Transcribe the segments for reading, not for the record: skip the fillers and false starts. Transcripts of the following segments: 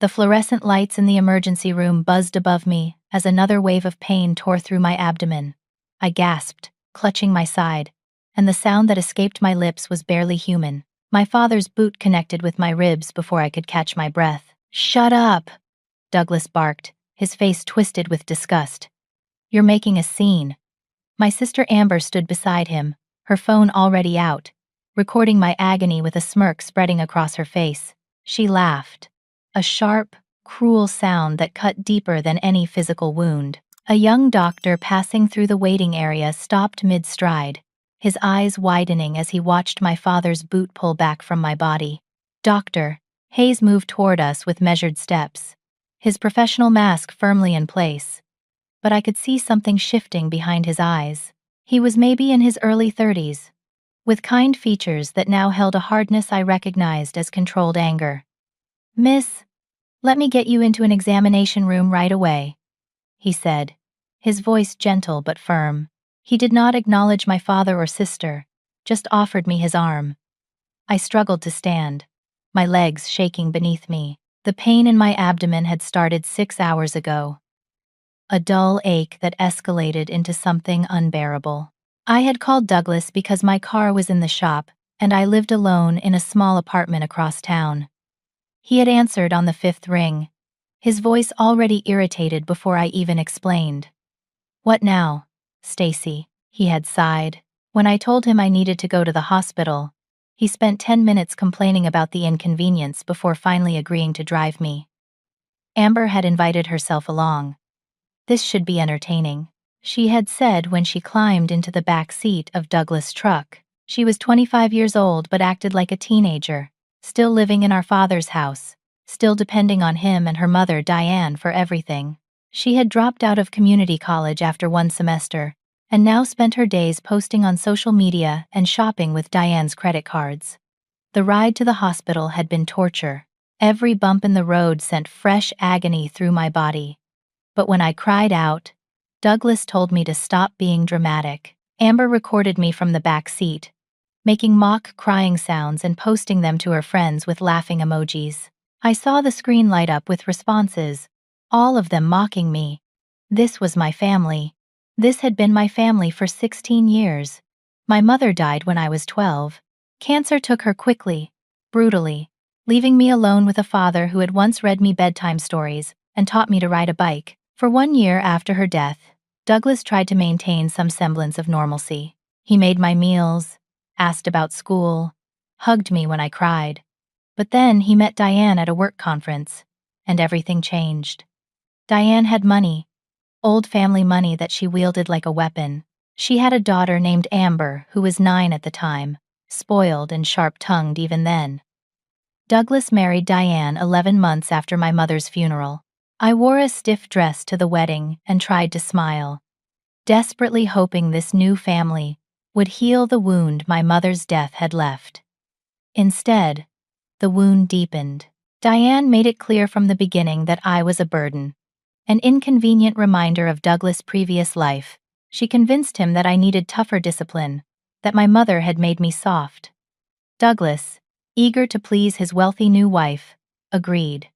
The fluorescent lights in the emergency room buzzed above me as another wave of pain tore through my abdomen. I gasped, clutching my side, and the sound that escaped my lips was barely human. My father's boot connected with my ribs before I could catch my breath. "Shut up!" Douglas barked, his face twisted with disgust. "You're making a scene." My sister Amber stood beside him, her phone already out, recording my agony with a smirk spreading across her face. She laughed, a sharp, cruel sound that cut deeper than any physical wound. A young doctor passing through the waiting area stopped mid-stride, his eyes widening as he watched my father's boot pull back from my body. "Doctor." Hayes moved toward us with measured steps, his professional mask firmly in place, but I could see something shifting behind his eyes. He was maybe in his early 30s, with kind features that now held a hardness I recognized as controlled anger. "Miss, let me get you into an examination room right away," he said, his voice gentle but firm. He did not acknowledge my father or sister, just offered me his arm. I struggled to stand, my legs shaking beneath me. The pain in my abdomen had started 6 hours ago. A dull ache that escalated into something unbearable. I had called Douglas because my car was in the shop, and I lived alone in a small apartment across town. He had answered on the 5th ring, his voice already irritated before I even explained. "What now, Stacy?" he had sighed. When I told him I needed to go to the hospital, he spent 10 minutes complaining about the inconvenience before finally agreeing to drive me. Amber had invited herself along. "This should be entertaining," she had said when she climbed into the back seat of Douglas' truck. She was 25 years old but acted like a teenager, still living in our father's house, still depending on him and her mother Diane for everything. She had dropped out of community college after 1 semester, and now spent her days posting on social media and shopping with Diane's credit cards. The ride to the hospital had been torture. Every bump in the road sent fresh agony through my body. But when I cried out, Douglas told me to stop being dramatic. Amber recorded me from the back seat, making mock crying sounds and posting them to her friends with laughing emojis. I saw the screen light up with responses, all of them mocking me. This was my family. This had been my family for 16 years. My mother died when I was 12. Cancer took her quickly, brutally, leaving me alone with a father who had once read me bedtime stories and taught me to ride a bike. For 1 year after her death, Douglas tried to maintain some semblance of normalcy. He made my meals, asked about school, hugged me when I cried. But then he met Diane at a work conference, and everything changed. Diane had money, old family money that she wielded like a weapon. She had a daughter named Amber who was 9 at the time, spoiled and sharp-tongued even then. Douglas married Diane 11 months after my mother's funeral. I wore a stiff dress to the wedding and tried to smile, desperately hoping this new family would heal the wound my mother's death had left. Instead, the wound deepened. Diane made it clear from the beginning that I was a burden, an inconvenient reminder of Douglas' previous life. She convinced him that I needed tougher discipline, that my mother had made me soft. Douglas, eager to please his wealthy new wife, agreed.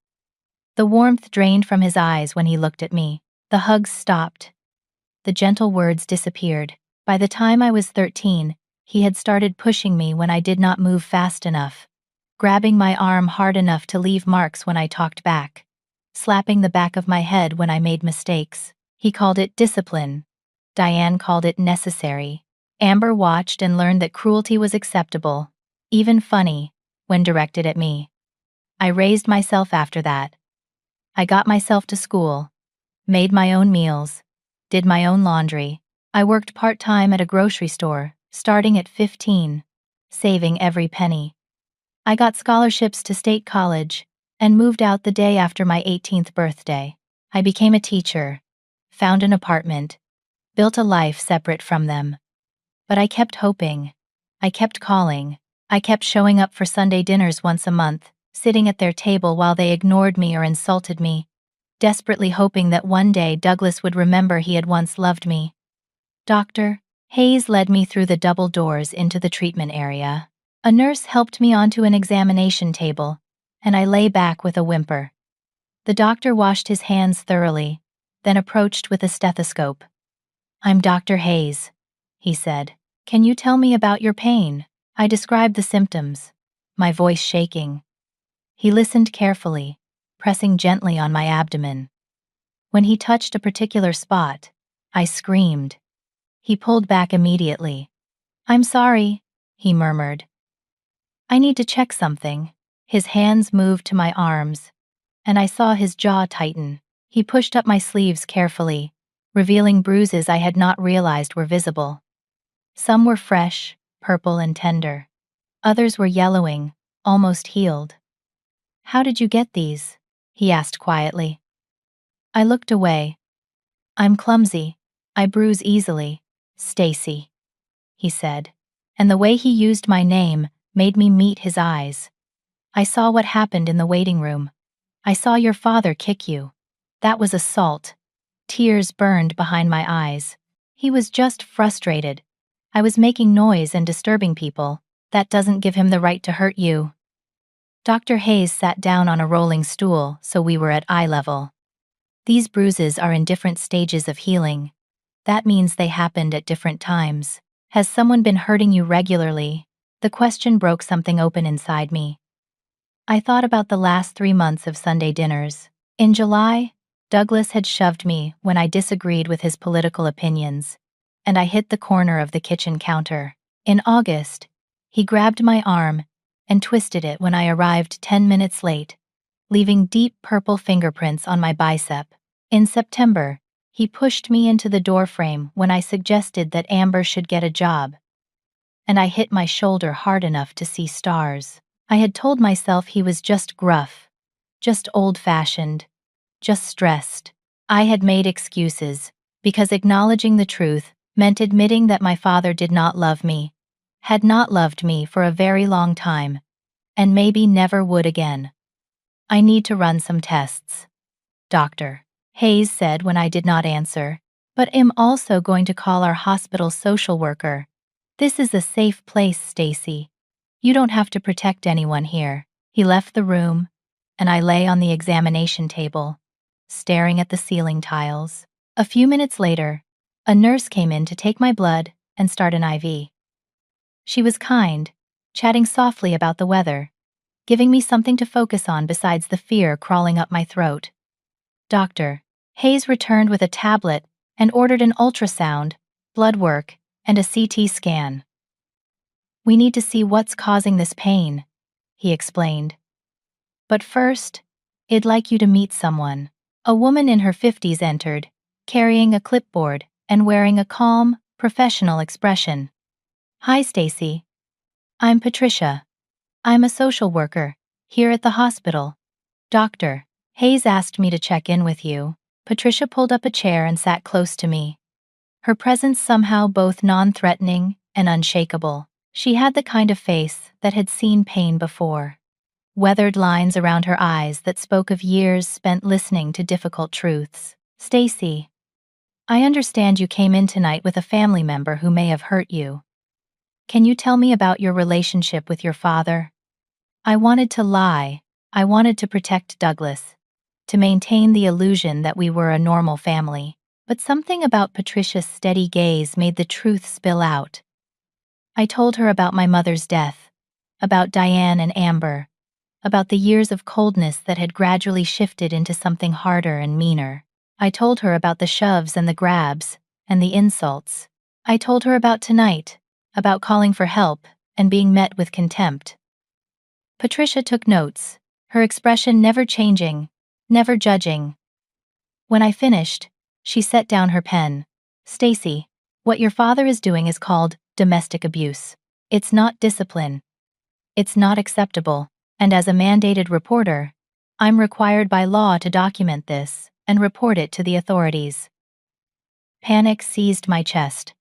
The warmth drained from his eyes when he looked at me. The hugs stopped. The gentle words disappeared. By the time I was 13, he had started pushing me when I did not move fast enough, grabbing my arm hard enough to leave marks when I talked back, slapping the back of my head when I made mistakes. He called it discipline. Diane called it necessary. Amber watched and learned that cruelty was acceptable, even funny, when directed at me. I raised myself after that. I got myself to school, made my own meals, did my own laundry. I worked part-time at a grocery store, starting at 15, saving every penny. I got scholarships to state college and moved out the day after my 18th birthday. I became a teacher, found an apartment, built a life separate from them. But I kept hoping. I kept calling. I kept showing up for Sunday dinners once a month, sitting at their table while they ignored me or insulted me, desperately hoping that one day Douglas would remember he had once loved me. Dr. Hayes led me through the double doors into the treatment area. A nurse helped me onto an examination table, and I lay back with a whimper. The doctor washed his hands thoroughly, then approached with a stethoscope. "I'm Dr. Hayes," he said. "Can you tell me about your pain?" I described the symptoms, my voice shaking. He listened carefully, pressing gently on my abdomen. When he touched a particular spot, I screamed. He pulled back immediately. "I'm sorry," he murmured. "I need to check something." His hands moved to my arms, and I saw his jaw tighten. He pushed up my sleeves carefully, revealing bruises I had not realized were visible. Some were fresh, purple and tender. Others were yellowing, almost healed. "How did you get these?" he asked quietly. I looked away. "I'm clumsy. I bruise easily, Stacy," he said, and the way he used my name made me meet his eyes. "I saw what happened in the waiting room. I saw your father kick you. That was assault." Tears burned behind my eyes. "He was just frustrated. I was making noise and disturbing people. That doesn't give him the right to hurt you." Dr. Hayes sat down on a rolling stool so we were at eye level. "These bruises are in different stages of healing. That means they happened at different times. Has someone been hurting you regularly?" The question broke something open inside me. I thought about the last 3 months of Sunday dinners. In July, Douglas had shoved me when I disagreed with his political opinions, and I hit the corner of the kitchen counter. In August, he grabbed my arm and twisted it when I arrived 10 minutes late, leaving deep purple fingerprints on my bicep. In September, he pushed me into the doorframe when I suggested that Amber should get a job, and I hit my shoulder hard enough to see stars. I had told myself he was just gruff, just old-fashioned, just stressed. I had made excuses, because acknowledging the truth meant admitting that my father did not love me, had not loved me for a very long time, and maybe never would again. "I need to run some tests," Dr. Hayes said when I did not answer, "but I'm also going to call our hospital social worker. This is a safe place, Stacy. You don't have to protect anyone here." He left the room, and I lay on the examination table, staring at the ceiling tiles. A few minutes later, a nurse came in to take my blood and start an IV. She was kind, chatting softly about the weather, giving me something to focus on besides the fear crawling up my throat. Dr. Hayes returned with a tablet and ordered an ultrasound, blood work, and a CT scan. "We need to see what's causing this pain," he explained. "But first, I'd like you to meet someone." A woman in her 50s entered, carrying a clipboard and wearing a calm, professional expression. "Hi, Stacy. I'm Patricia. I'm a social worker here at the hospital. Dr. Hayes asked me to check in with you." Patricia pulled up a chair and sat close to me, her presence somehow both non-threatening and unshakable. She had the kind of face that had seen pain before, weathered lines around her eyes that spoke of years spent listening to difficult truths. "Stacy, I understand you came in tonight with a family member who may have hurt you. Can you tell me about your relationship with your father?" I wanted to lie. I wanted to protect Douglas, to maintain the illusion that we were a normal family. But something about Patricia's steady gaze made the truth spill out. I told her about my mother's death, about Diane and Amber, about the years of coldness that had gradually shifted into something harder and meaner. I told her about the shoves and the grabs, and the insults. I told her about tonight, about calling for help and being met with contempt. Patricia took notes, her expression never changing, never judging. When I finished, she set down her pen. "Stacy, what your father is doing is called domestic abuse. It's not discipline. It's not acceptable, and as a mandated reporter, I'm required by law to document this and report it to the authorities." Panic seized my chest.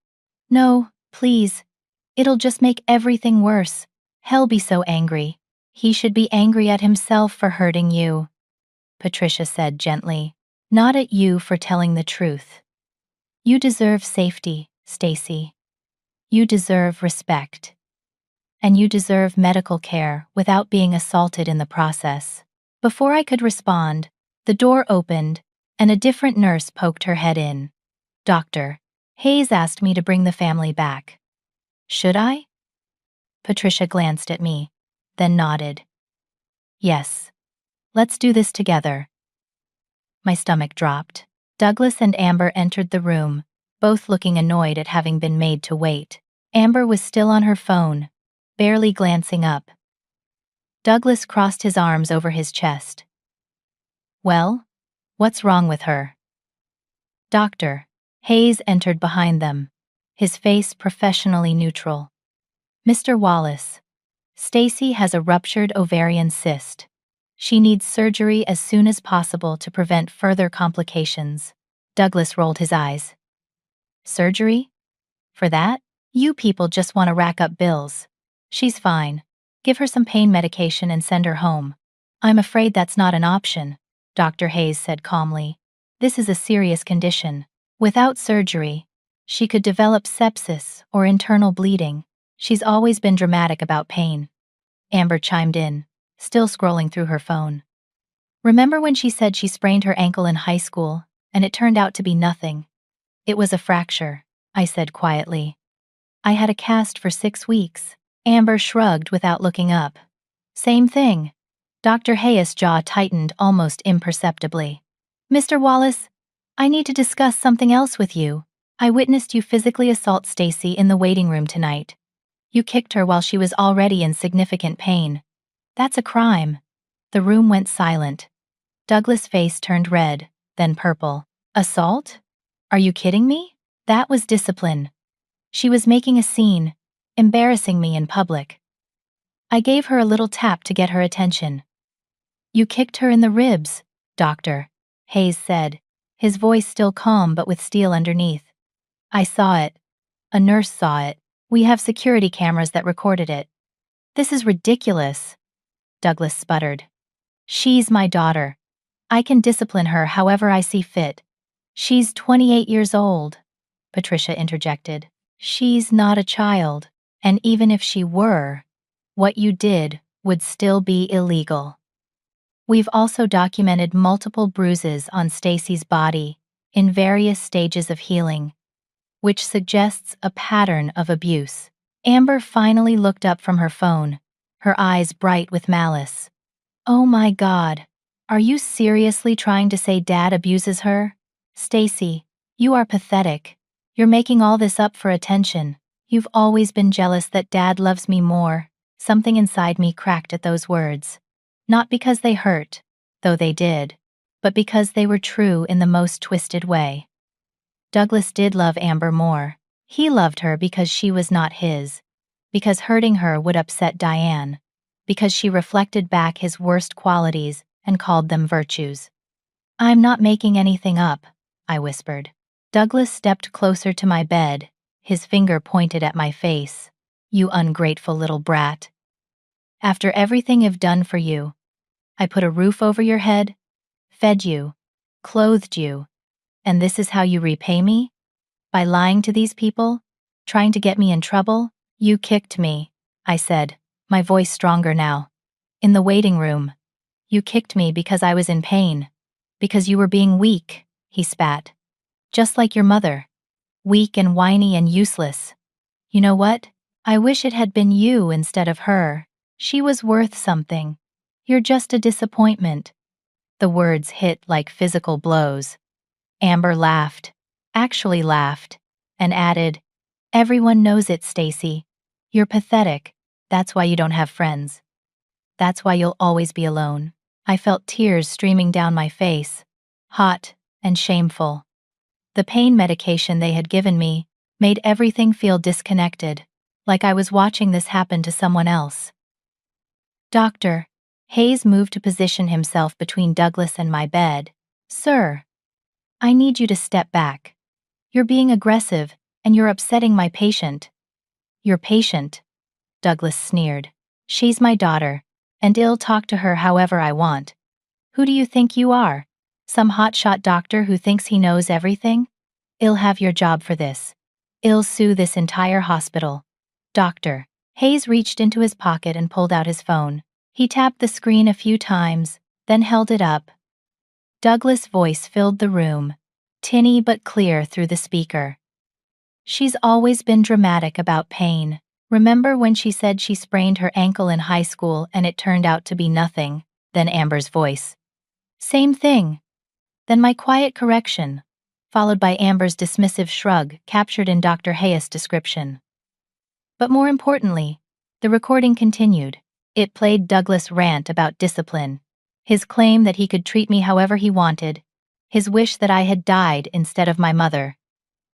"No, please. It'll just make everything worse. He'll be so angry. He should be angry at himself for hurting you," Patricia said gently. "Not at you for telling the truth. You deserve safety, Stacy. You deserve respect. And you deserve medical care without being assaulted in the process." Before I could respond, The door opened, and a different nurse poked her head in. "Doctor, Hayes asked me to bring the family back. Should I?" Patricia glanced at me, then nodded. "Yes. Let's do this together." My stomach dropped. Douglas and Amber entered the room, both looking annoyed at having been made to wait. Amber was still on her phone, barely glancing up. Douglas crossed his arms over his chest. "Well, what's wrong with her?" "Doctor." Hayes entered behind them, his face professionally neutral. "Mr. Wallace, Stacy has a ruptured ovarian cyst. She needs surgery as soon as possible to prevent further complications." Douglas rolled his eyes. "Surgery? For that? You people just want to rack up bills. She's fine. Give her some pain medication and send her home." "I'm afraid that's not an option," Dr. Hayes said calmly. "This is a serious condition. Without surgery, she could develop sepsis or internal bleeding. She's always been dramatic about pain." Amber chimed in, still scrolling through her phone. "Remember when she said she sprained her ankle in high school, and it turned out to be nothing?" "It was a fracture," I said quietly. "I had a cast for 6 weeks." Amber shrugged without looking up. "Same thing." Dr. Hayes' jaw tightened almost imperceptibly. "Mr. Wallace, I need to discuss something else with you. I witnessed you physically assault Stacy in the waiting room tonight. You kicked her while she was already in significant pain. That's a crime." The room went silent. Douglas' face turned red, then purple. "Assault? Are you kidding me? That was discipline. She was making a scene, embarrassing me in public. I gave her a little tap to get her attention." "You kicked her in the ribs, Doctor," Hayes said, his voice still calm but with steel underneath. "I saw it. A nurse saw it. We have security cameras that recorded it." "This is ridiculous," Douglas sputtered. "She's my daughter. I can discipline her however I see fit." "She's 28 years old," Patricia interjected. "She's not a child, and even if she were, what you did would still be illegal." We've also documented multiple bruises on Stacy's body in various stages of healing, which suggests a pattern of abuse. Amber finally looked up from her phone, her eyes bright with malice. "Oh my God, are you seriously trying to say Dad abuses her? Stacy, you are pathetic. You're making all this up for attention. You've always been jealous that Dad loves me more." Something inside me cracked at those words. Not because they hurt, though they did, but because they were true in the most twisted way. Douglas did love Amber more. He loved her because she was not his, because hurting her would upset Diane, because she reflected back his worst qualities and called them virtues. "I'm not making anything up," I whispered. Douglas stepped closer to my bed, his finger pointed at my face. "You ungrateful little brat. After everything I've done for you, I put a roof over your head, fed you, clothed you, and this is how you repay me? By lying to these people? Trying to get me in trouble? You kicked me," I said, my voice stronger now. "In the waiting room. You kicked me because I was in pain. Because you were being weak," he spat. "Just like your mother. Weak and whiny and useless. You know what? I wish it had been you instead of her. She was worth something. You're just a disappointment." The words hit like physical blows. Amber laughed, actually laughed, and added, "Everyone knows it, Stacy. You're pathetic. That's why you don't have friends. That's why you'll always be alone." I felt tears streaming down my face, hot and shameful. The pain medication they had given me made everything feel disconnected, like I was watching this happen to someone else. "Doctor," Hayes moved to position himself between Douglas and my bed. "Sir, I need you to step back. You're being aggressive, and you're upsetting my patient." "Your patient?" Douglas sneered. "She's my daughter, and I'll talk to her however I want. Who do you think you are? Some hotshot doctor who thinks he knows everything? I'll have your job for this. I'll sue this entire hospital." "Doctor." Hayes reached into his pocket and pulled out his phone. He tapped the screen a few times, then held it up. Douglas' voice filled the room, tinny but clear through the speaker. She's always been dramatic about pain. Remember when she said she sprained her ankle in high school and it turned out to be nothing? Then Amber's voice. Same thing. Then my quiet correction, followed by Amber's dismissive shrug captured in Dr. Hayes' description. But more importantly, the recording continued. It played Douglas' rant about discipline, his claim that he could treat me however he wanted, his wish that I had died instead of my mother.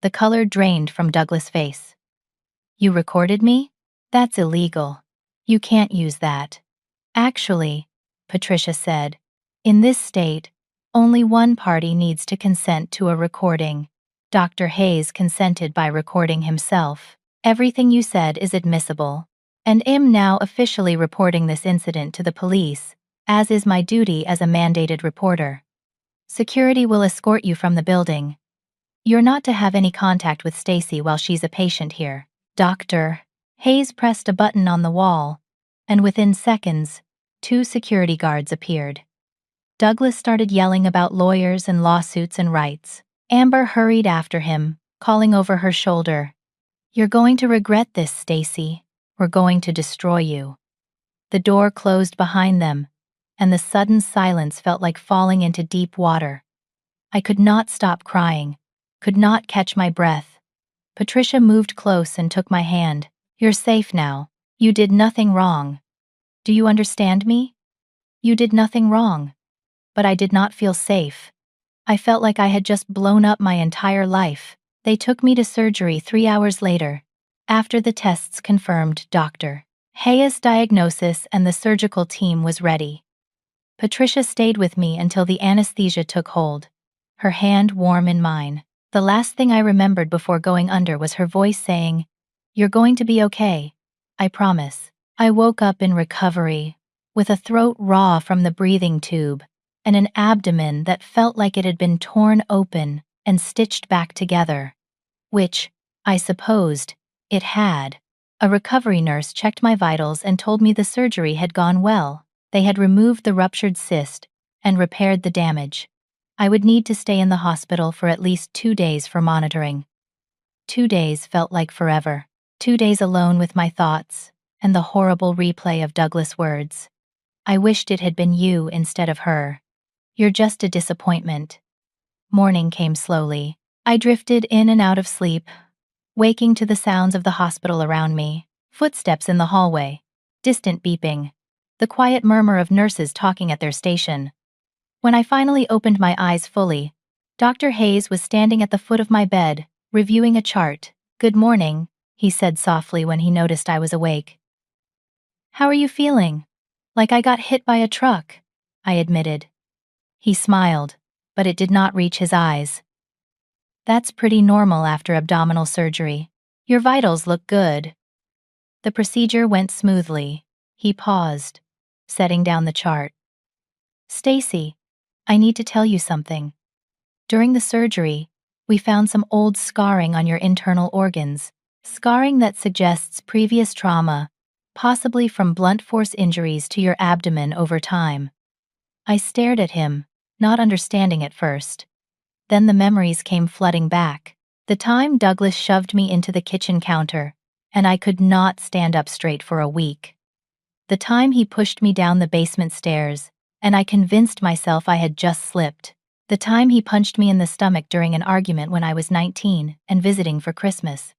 The color drained from Douglas' face. You recorded me? That's illegal. You can't use that. Actually, Patricia said, in this state, only one party needs to consent to a recording. Dr. Hayes consented by recording himself. Everything you said is admissible, and am now officially reporting this incident to the police, as is my duty as a mandated reporter. Security will escort you from the building. You're not to have any contact with Stacy while she's a patient here. Dr. Hayes pressed a button on the wall, and within seconds, 2 security guards appeared. Douglas started yelling about lawyers and lawsuits and rights. Amber hurried after him, calling over her shoulder, "You're going to regret this, Stacy. We're going to destroy you." The door closed behind them, and the sudden silence felt like falling into deep water. I could not stop crying, could not catch my breath. Patricia moved close and took my hand. "You're safe now. You did nothing wrong. Do you understand me? You did nothing wrong." But I did not feel safe. I felt like I had just blown up my entire life. They took me to surgery 3 hours later, after the tests confirmed Dr. Hayes' diagnosis and the surgical team was ready. Patricia stayed with me until the anesthesia took hold, her hand warm in mine. The last thing I remembered before going under was her voice saying, "You're going to be okay. I promise." I woke up in recovery, with a throat raw from the breathing tube, and an abdomen that felt like it had been torn open and stitched back together, which, I supposed, it had. A recovery nurse checked my vitals and told me the surgery had gone well. They had removed the ruptured cyst and repaired the damage. I would need to stay in the hospital for at least 2 days for monitoring. 2 days felt like forever. 2 days alone with my thoughts and the horrible replay of Douglas' words. I wished it had been you instead of her. You're just a disappointment. Morning came slowly. I drifted in and out of sleep, waking to the sounds of the hospital around me, footsteps in the hallway, distant beeping, the quiet murmur of nurses talking at their station. When I finally opened my eyes fully, Dr. Hayes was standing at the foot of my bed, reviewing a chart. "Good morning," he said softly when he noticed I was awake. "How are you feeling?" "Like I got hit by a truck," I admitted. He smiled, but it did not reach his eyes. "That's pretty normal after abdominal surgery. Your vitals look good." The procedure went smoothly. He paused, setting down the chart. "Stacy, I need to tell you something. During the surgery, we found some old scarring on your internal organs, scarring that suggests previous trauma, possibly from blunt force injuries to your abdomen over time." I stared at him, not understanding at first. Then the memories came flooding back. The time Douglas shoved me into the kitchen counter, and I could not stand up straight for a week. The time he pushed me down the basement stairs, and I convinced myself I had just slipped. The time he punched me in the stomach during an argument when I was 19 and visiting for Christmas.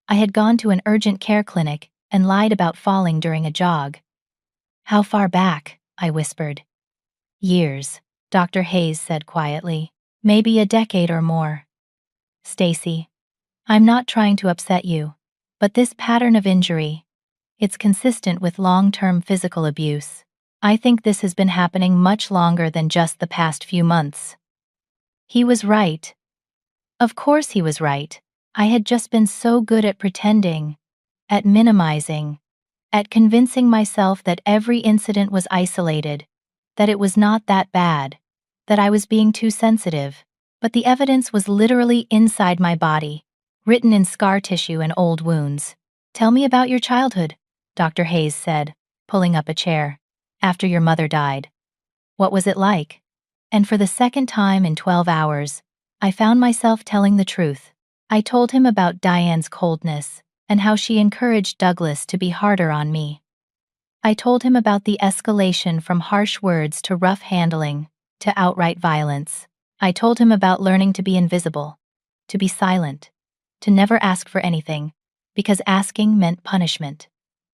I had gone to an urgent care clinic and lied about falling during a jog. "How far back?" I whispered. "Years," Dr. Hayes said quietly. "Maybe a decade or more." "Stacy, I'm not trying to upset you, but this pattern of injury, it's consistent with long-term physical abuse. I think this has been happening much longer than just the past few months." He was right. Of course he was right. I had just been so good at pretending, at minimizing, at convincing myself that every incident was isolated, that it was not that bad, that I was being too sensitive. But the evidence was literally inside my body, written in scar tissue and old wounds. "Tell me about your childhood," Dr. Hayes said, pulling up a chair. "After your mother died. What was it like?" And for the second time in 12 hours, I found myself telling the truth. I told him about Diane's coldness and how she encouraged Douglas to be harder on me. I told him about the escalation from harsh words to rough handling to outright violence. I told him about learning to be invisible, to be silent, to never ask for anything, because asking meant punishment.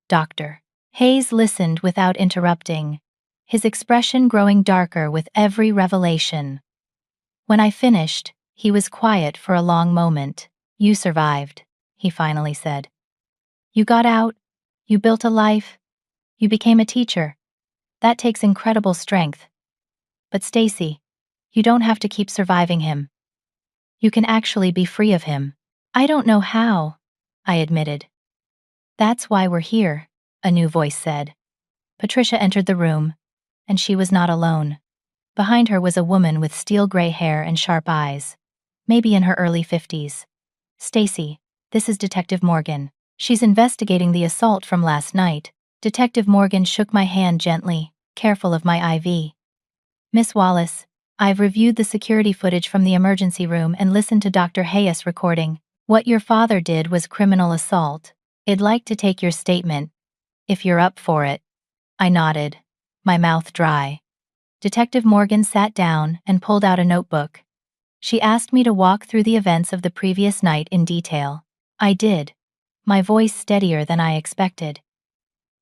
Dr. Hayes listened without interrupting, his expression growing darker with every revelation. When I finished, he was quiet for a long moment. "You survived," he finally said. "You got out, you built a life, you became a teacher. That takes incredible strength. But Stacy, you don't have to keep surviving him. You can actually be free of him." "I don't know how," I admitted. "That's why we're here," a new voice said. Patricia entered the room, and she was not alone. Behind her was a woman with steel-gray hair and sharp eyes, maybe in her early 50s. "Stacy, this is Detective Morgan. She's investigating the assault from last night." Detective Morgan shook my hand gently, careful of my IV. "Miss Wallace, I've reviewed the security footage from the emergency room and listened to Dr. Hayes' recording. What your father did was criminal assault. I'd like to take your statement, if you're up for it." I nodded, my mouth dry. Detective Morgan sat down and pulled out a notebook. She asked me to walk through the events of the previous night in detail. I did, my voice steadier than I expected.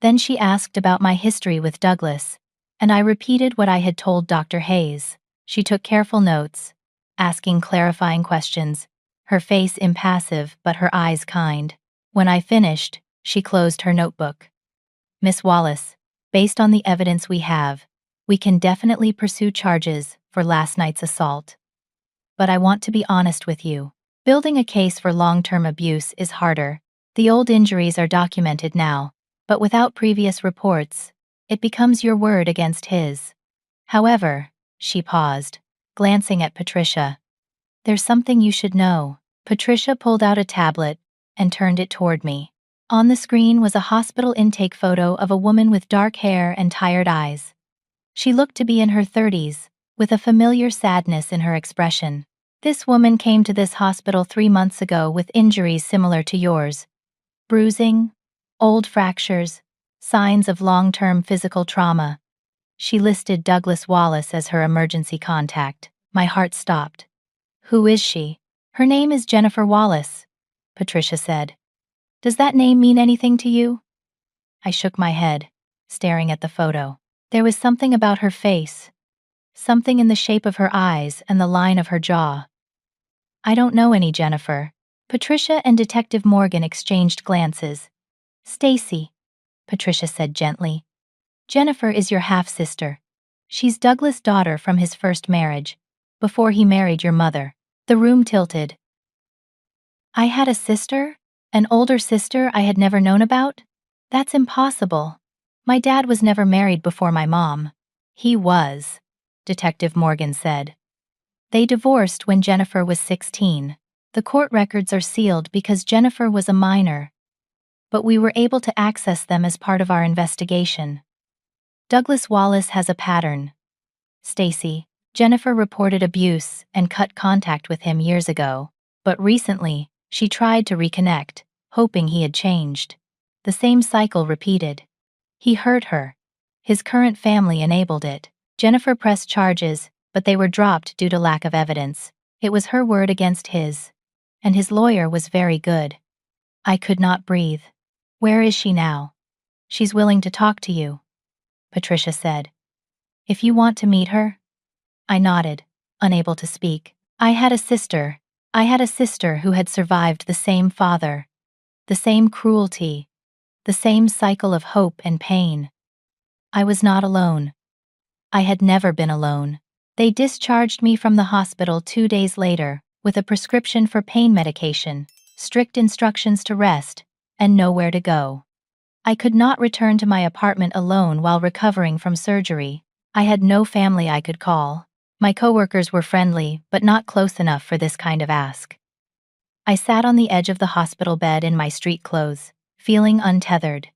Then she asked about my history with Douglas, and I repeated what I had told Dr. Hayes. She took careful notes, asking clarifying questions, her face impassive but her eyes kind. When I finished, she closed her notebook. "Miss Wallace, based on the evidence we have, we can definitely pursue charges for last night's assault. But I want to be honest with you. Building a case for long-term abuse is harder. The old injuries are documented now, but without previous reports, it becomes your word against his. However," she paused, glancing at Patricia, "there's something you should know." Patricia pulled out a tablet and turned it toward me. On the screen was a hospital intake photo of a woman with dark hair and tired eyes. She looked to be in her 30s, with a familiar sadness in her expression. "This woman came to this hospital 3 months ago with injuries similar to yours. Bruising, old fractures, signs of long-term physical trauma." She listed Douglas Wallace as her emergency contact. My heart stopped. "Who is she?" "Her name is Jennifer Wallace," Patricia said. "Does that name mean anything to you?" I shook my head, staring at the photo. There was something about her face, something in the shape of her eyes and the line of her jaw. "I don't know any Jennifer." Patricia and Detective Morgan exchanged glances. "Stacy," Patricia said gently, "Jennifer is your half-sister. She's Douglas' daughter from his first marriage, before he married your mother." The room tilted. I had a sister? An older sister I had never known about? That's impossible. My dad was never married before my mom. "He was," Detective Morgan said. "They divorced when Jennifer was 16. The court records are sealed because Jennifer was a minor, but we were able to access them as part of our investigation. Douglas Wallace has a pattern. Stacy, Jennifer reported abuse and cut contact with him years ago, but recently, she tried to reconnect, hoping he had changed. The same cycle repeated. He hurt her. His current family enabled it. Jennifer pressed charges, but they were dropped due to lack of evidence. It was her word against his, and his lawyer was very good." I could not breathe. "Where is she now?" "She's willing to talk to you," Patricia said. "If you want to meet her?" I nodded, unable to speak. I had a sister who had survived the same father, the same cruelty, the same cycle of hope and pain. I was not alone. I had never been alone. They discharged me from the hospital 2 days later, with a prescription for pain medication, strict instructions to rest, and nowhere to go. I could not return to my apartment alone while recovering from surgery. I had no family I could call. My coworkers were friendly, but not close enough for this kind of ask. I sat on the edge of the hospital bed in my street clothes, feeling untethered.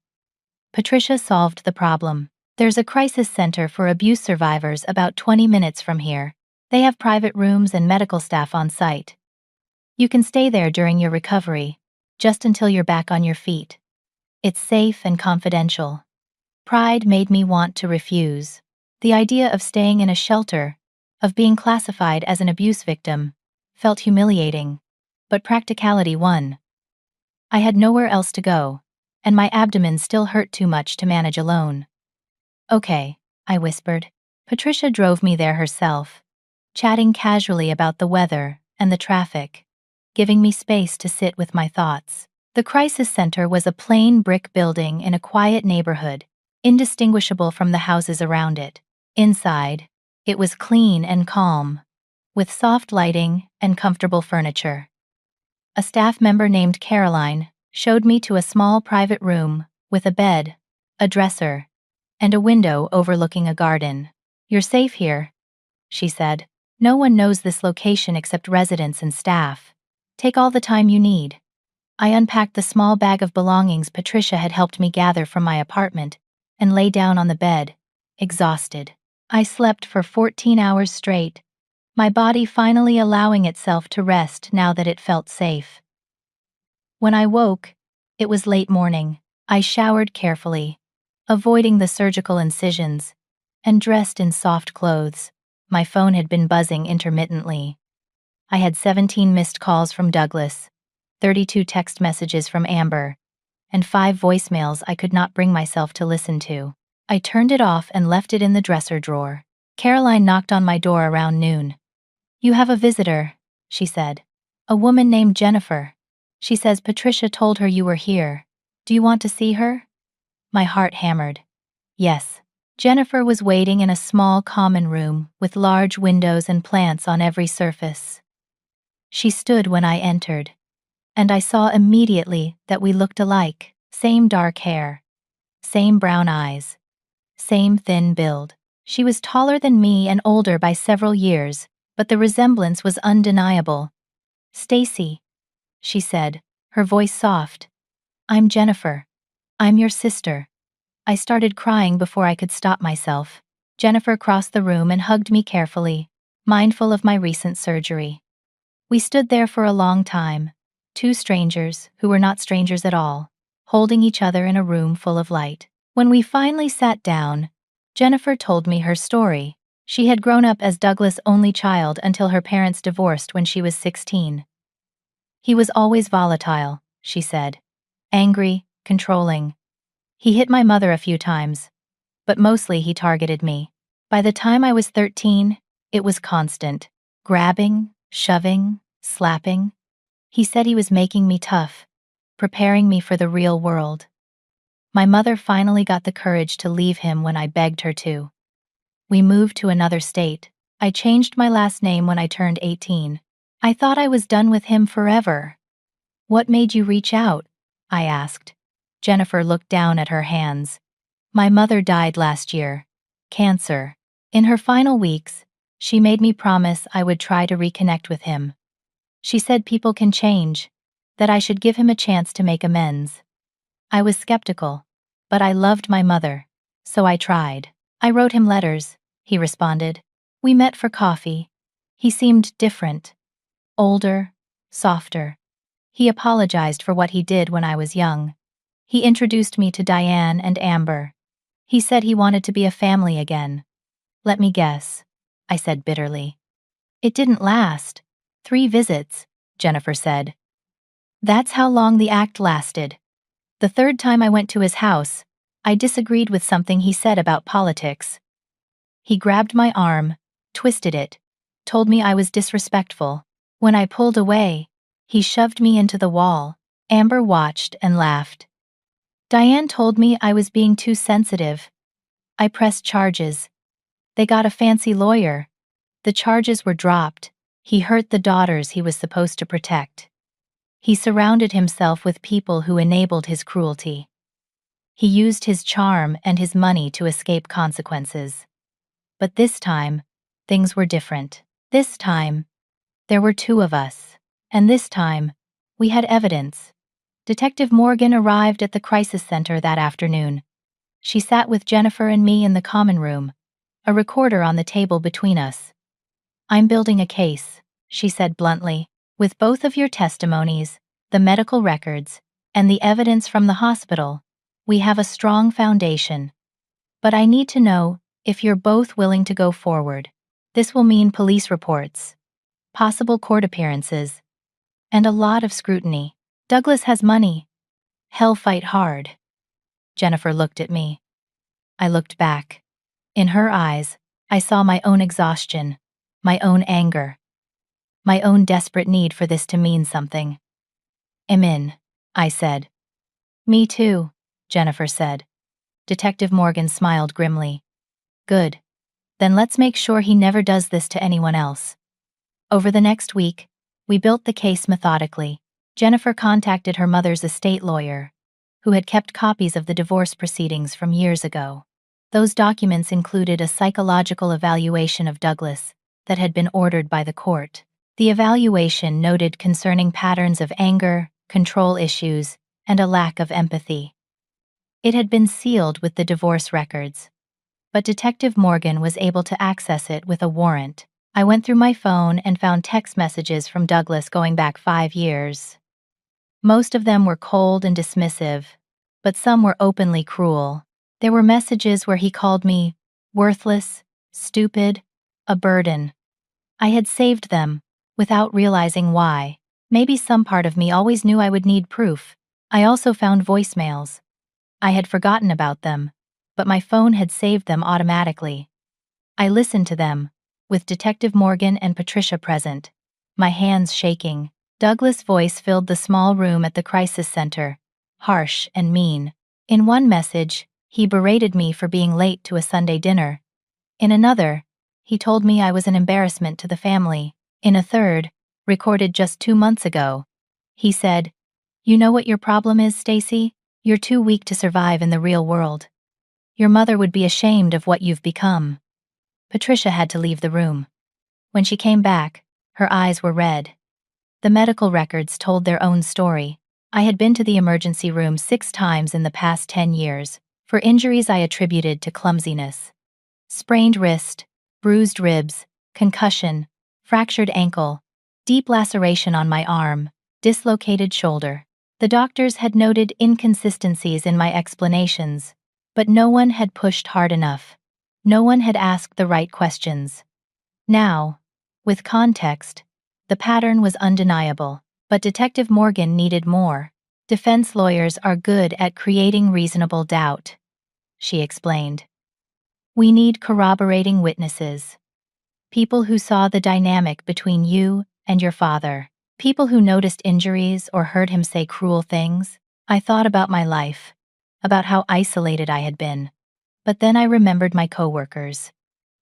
Patricia solved the problem. There's a crisis center for abuse survivors about 20 minutes from here. They have private rooms and medical staff on site. You can stay there during your recovery, just until you're back on your feet. It's safe and confidential. Pride made me want to refuse. The idea of staying in a shelter, of being classified as an abuse victim, felt humiliating, but practicality won. I had nowhere else to go, and my abdomen still hurt too much to manage alone. Okay, I whispered. Patricia drove me there herself, chatting casually about the weather and the traffic, giving me space to sit with my thoughts. The crisis center was a plain brick building in a quiet neighborhood, indistinguishable from the houses around it. Inside, it was clean and calm, with soft lighting and comfortable furniture. A staff member named Caroline showed me to a small private room with a bed, a dresser, and a window overlooking a garden. "You're safe here," she said. "No one knows this location except residents and staff. Take all the time you need." I unpacked the small bag of belongings Patricia had helped me gather from my apartment and lay down on the bed, exhausted. I slept for 14 hours straight, my body finally allowing itself to rest now that it felt safe. When I woke, it was late morning. I showered carefully, avoiding the surgical incisions, and dressed in soft clothes. My phone had been buzzing intermittently. I had 17 missed calls from Douglas, 32 text messages from Amber, and 5 voicemails I could not bring myself to listen to. I turned it off and left it in the dresser drawer. Caroline knocked on my door around noon. "You have a visitor," she said. "A woman named Jennifer. She says Patricia told her you were here. Do you want to see her?" My heart hammered. Yes. Jennifer was waiting in a small common room with large windows and plants on every surface. She stood when I entered, and I saw immediately that we looked alike. Same dark hair, same brown eyes, same thin build. She was taller than me and older by several years, but the resemblance was undeniable. "Stacy," she said, her voice soft. "I'm Jennifer. I'm your sister." I started crying before I could stop myself. Jennifer crossed the room and hugged me carefully, mindful of my recent surgery. We stood there for a long time, two strangers who were not strangers at all, holding each other in a room full of light. When we finally sat down, Jennifer told me her story. She had grown up as Douglas' only child until her parents divorced when she was 16. "He was always volatile," she said. "Angry, controlling. He hit my mother a few times, but mostly he targeted me. By the time I was 13, it was constant. Grabbing, shoving, slapping. He said he was making me tough, preparing me for the real world. My mother finally got the courage to leave him when I begged her to. We moved to another state. I changed my last name when I turned 18. I thought I was done with him forever." "What made you reach out?" I asked. Jennifer looked down at her hands. "My mother died last year. Cancer. In her final weeks, she made me promise I would try to reconnect with him. She said people can change, that I should give him a chance to make amends. I was skeptical, but I loved my mother, so I tried. I wrote him letters," he responded. "We met for coffee. He seemed different. Older, softer. He apologized for what he did when I was young. He introduced me to Diane and Amber. He said he wanted to be a family again." "Let me guess," I said bitterly. "It didn't last. 3 visits," Jennifer said. "That's how long the act lasted. The third time I went to his house, I disagreed with something he said about politics. He grabbed my arm, twisted it, told me I was disrespectful. When I pulled away, he shoved me into the wall." Amber watched and laughed. "Diane told me I was being too sensitive. I pressed charges. They got a fancy lawyer. The charges were dropped. He hurt the daughters he was supposed to protect. He surrounded himself with people who enabled his cruelty. He used his charm and his money to escape consequences. But this time, things were different. This time, there were 2 of us. And this time, we had evidence." Detective Morgan arrived at the crisis center that afternoon. She sat with Jennifer and me in the common room, a recorder on the table between us. "I'm building a case," she said bluntly. "With both of your testimonies, the medical records, and the evidence from the hospital, we have a strong foundation. But I need to know if you're both willing to go forward. This will mean police reports, possible court appearances, and a lot of scrutiny. Douglas has money. He'll fight hard." Jennifer looked at me. I looked back. In her eyes, I saw my own exhaustion, my own anger, my own desperate need for this to mean something. "I'm in," I said. "Me too," Jennifer said. Detective Morgan smiled grimly. "Good. Then let's make sure he never does this to anyone else." Over the next week, we built the case methodically. Jennifer contacted her mother's estate lawyer, who had kept copies of the divorce proceedings from years ago. Those documents included a psychological evaluation of Douglas that had been ordered by the court. The evaluation noted concerning patterns of anger, control issues, and a lack of empathy. It had been sealed with the divorce records, but Detective Morgan was able to access it with a warrant. I went through my phone and found text messages from Douglas going back 5 years. Most of them were cold and dismissive, but some were openly cruel. There were messages where he called me worthless, stupid, a burden. I had saved them, without realizing why. Maybe some part of me always knew I would need proof. I also found voicemails. I had forgotten about them, but my phone had saved them automatically. I listened to them, with Detective Morgan and Patricia present, my hands shaking. Douglas' voice filled the small room at the crisis center, harsh and mean. In one message, he berated me for being late to a Sunday dinner. In another, he told me I was an embarrassment to the family. In a third, recorded just 2 months ago, he said, "You know what your problem is, Stacy? You're too weak to survive in the real world. Your mother would be ashamed of what you've become." Patricia had to leave the room. When she came back, her eyes were red. The medical records told their own story. I had been to the emergency room 6 times in the past 10 years, for injuries I attributed to clumsiness. Sprained wrist, bruised ribs, concussion, fractured ankle, deep laceration on my arm, dislocated shoulder. The doctors had noted inconsistencies in my explanations, but no one had pushed hard enough. No one had asked the right questions. Now, with context, the pattern was undeniable, but Detective Morgan needed more. "Defense lawyers are good at creating reasonable doubt," she explained. "We need corroborating witnesses. People who saw the dynamic between you and your father. People who noticed injuries or heard him say cruel things." I thought about my life, about how isolated I had been. But then I remembered my coworkers.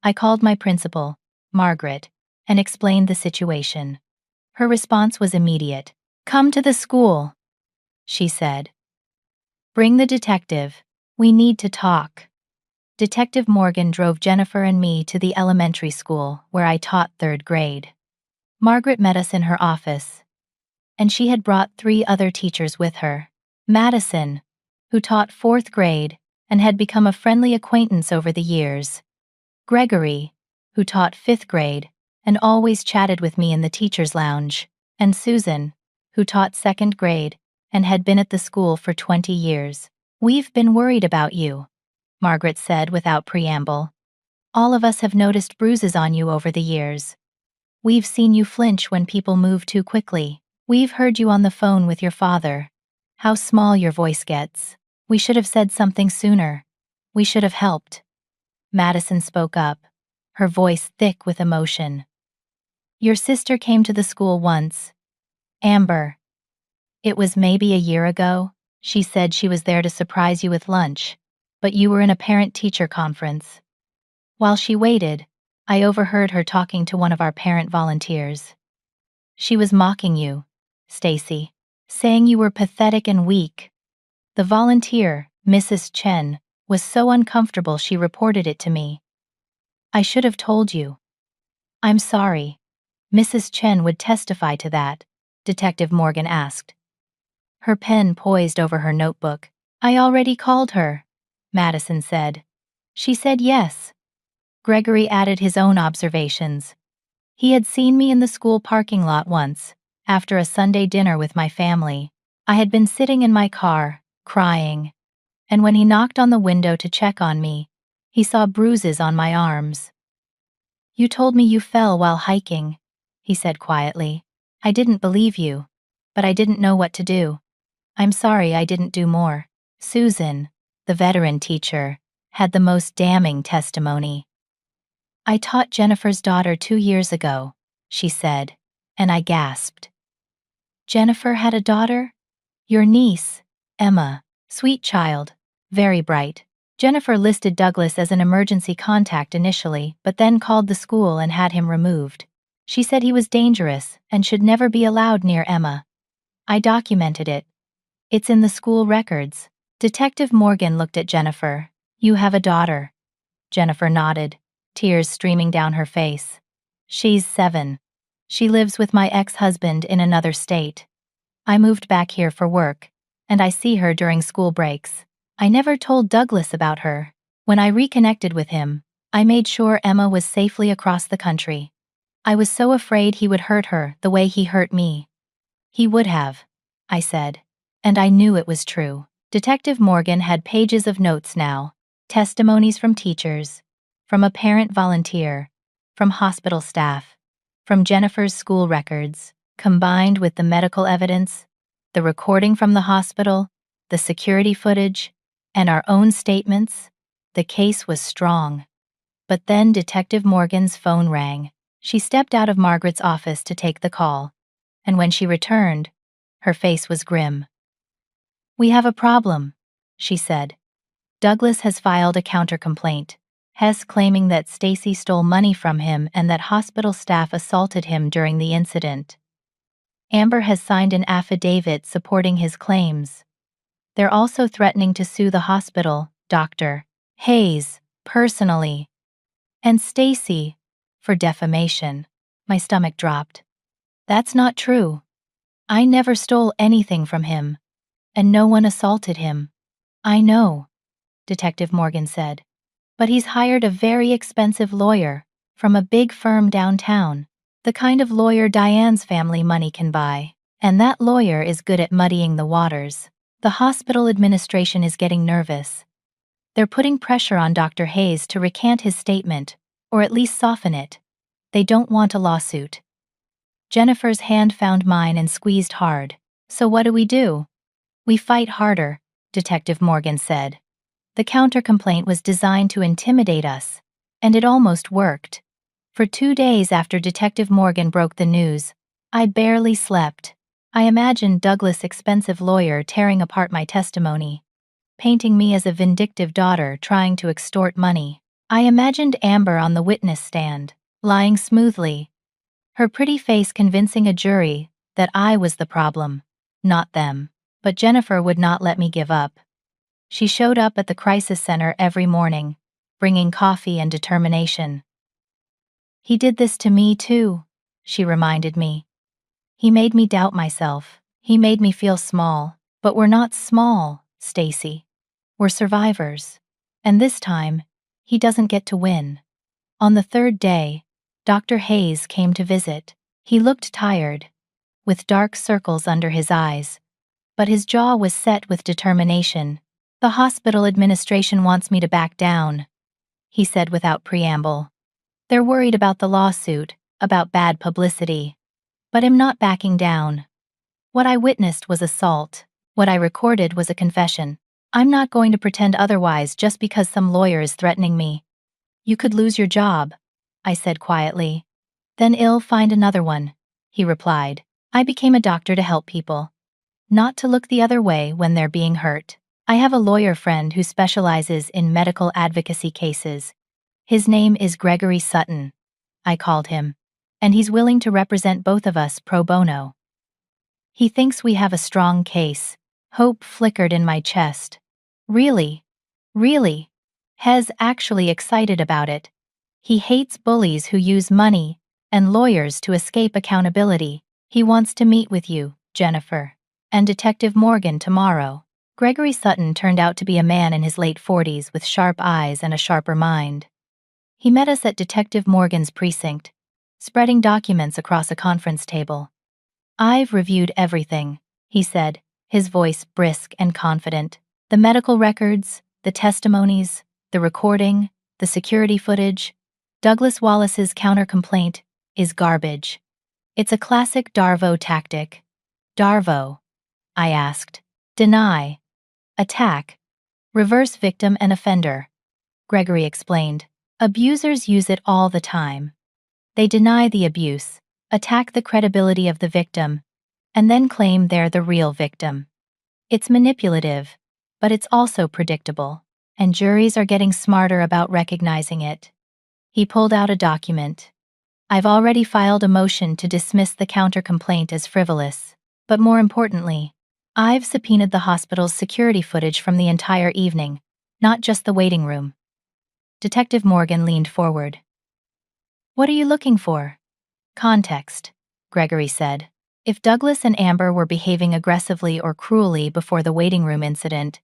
I called my principal, Margaret, and explained the situation. Her response was immediate. "Come to the school," she said. "Bring the detective. We need to talk." Detective Morgan drove Jennifer and me to the elementary school where I taught 3rd grade. Margaret met us in her office, and she had brought 3 other teachers with her. Madison, who taught 4th grade and had become a friendly acquaintance over the years. Gregory, who taught 5th grade and always chatted with me in the teacher's lounge. And Susan, who taught 2nd grade and had been at the school for 20 years. "We've been worried about you," Margaret said without preamble. "All of us have noticed bruises on you over the years. We've seen you flinch when people move too quickly. We've heard you on the phone with your father. How small your voice gets. We should have said something sooner. We should have helped." Madison spoke up, her voice thick with emotion. "Your sister came to the school once. Amber. It was maybe a year ago. She said she was there to surprise you with lunch, but you were in a parent-teacher conference. While she waited, I overheard her talking to one of our parent volunteers. She was mocking you, Stacy, saying you were pathetic and weak. The volunteer, Mrs. Chen, was so uncomfortable she reported it to me. I should have told you." "I'm sorry. Mrs. Chen would testify to that," Detective Morgan asked. Her pen poised over her notebook. "I already called her. Madison said. She said yes. Gregory added his own observations. He had seen me in the school parking lot once, after a Sunday dinner with my family. I had been sitting in my car, crying, and when he knocked on the window to check on me, he saw bruises on my arms. "You told me you fell while hiking," he said quietly. "I didn't believe you, but I didn't know what to do. I'm sorry I didn't do more." Susan, the veteran teacher, had the most damning testimony. "I taught Jennifer's daughter 2 years ago," she said, and I gasped. "Jennifer had a daughter? Your niece, Emma, sweet child, very bright." Jennifer listed Douglas as an emergency contact initially, but then called the school and had him removed. She said he was dangerous and should never be allowed near Emma. I documented it. It's in the school records. Detective Morgan looked at Jennifer. "You have a daughter." Jennifer nodded, tears streaming down her face. "She's 7. She lives with my ex-husband in another state. I moved back here for work, and I see her during school breaks. I never told Douglas about her. When I reconnected with him, I made sure Emma was safely across the country. I was so afraid he would hurt her the way he hurt me." "He would have," I said, and I knew it was true. Detective Morgan had pages of notes now, testimonies from teachers, from a parent volunteer, from hospital staff, from Jennifer's school records, combined with the medical evidence, the recording from the hospital, the security footage, and our own statements. The case was strong. But then Detective Morgan's phone rang. She stepped out of Margaret's office to take the call, and when she returned, her face was grim. "We have a problem," she said. "Douglas has filed a counter-complaint, Hess claiming that Stacy stole money from him and that hospital staff assaulted him during the incident. Amber has signed an affidavit supporting his claims. They're also threatening to sue the hospital, Dr. Hayes, personally, and Stacy, for defamation." My stomach dropped. "That's not true. I never stole anything from him, and no one assaulted him." "I know," Detective Morgan said, "but he's hired a very expensive lawyer from a big firm downtown, the kind of lawyer Diane's family money can buy, and that lawyer is good at muddying the waters. The hospital administration is getting nervous. They're putting pressure on Dr. Hayes to recant his statement, or at least soften it. They don't want a lawsuit." Jennifer's hand found mine and squeezed hard. "So what do? "We fight harder," Detective Morgan said. "The counter-complaint was designed to intimidate us, and it almost worked. For 2 days after Detective Morgan broke the news, I barely slept. I imagined Douglas' expensive lawyer tearing apart my testimony, painting me as a vindictive daughter trying to extort money. I imagined Amber on the witness stand, lying smoothly, her pretty face convincing a jury that I was the problem, not them. But Jennifer would not let me give up. She showed up at the crisis center every morning, bringing coffee and determination. "He did this to me too," she reminded me. "He made me doubt myself. He made me feel small. But we're not small, Stacy. We're survivors. And this time, he doesn't get to win." On the 3rd day, Dr. Hayes came to visit. He looked tired, with dark circles under his eyes, but his jaw was set with determination. "The hospital administration wants me to back down," he said without preamble. "They're worried about the lawsuit, about bad publicity. But I'm not backing down. What I witnessed was assault. What I recorded was a confession. I'm not going to pretend otherwise just because some lawyer is threatening me." "You could lose your job," I said quietly. "Then I'll find another one," he replied. "I became a doctor to help people, not to look the other way when they're being hurt. I have a lawyer friend who specializes in medical advocacy cases. His name is Gregory Sutton," I called him, "and he's willing to represent both of us pro bono. He thinks we have a strong case." Hope flickered in my chest. "Really? Really?" Hez actually excited about it. "He hates bullies who use money and lawyers to escape accountability. He wants to meet with you, Jennifer, and Detective Morgan tomorrow." Gregory Sutton turned out to be a man in his late 40s with sharp eyes and a sharper mind. He met us at Detective Morgan's precinct, spreading documents across a conference table. "I've reviewed everything," he said, his voice brisk and confident. "The medical records, the testimonies, the recording, the security footage. Douglas Wallace's counter-complaint is garbage. It's a classic Darvo tactic." "Darvo?" I asked. "Deny. Attack. Reverse victim and offender," Gregory explained. "Abusers use it all the time. They deny the abuse, attack the credibility of the victim, and then claim they're the real victim. It's manipulative, but it's also predictable, and juries are getting smarter about recognizing it." He pulled out a document. "I've already filed a motion to dismiss the counter-complaint as frivolous, but more importantly, I've subpoenaed the hospital's security footage from the entire evening, not just the waiting room." Detective Morgan leaned forward. "What are you looking for?" "Context," Gregory said. "If Douglas and Amber were behaving aggressively or cruelly before the waiting room incident,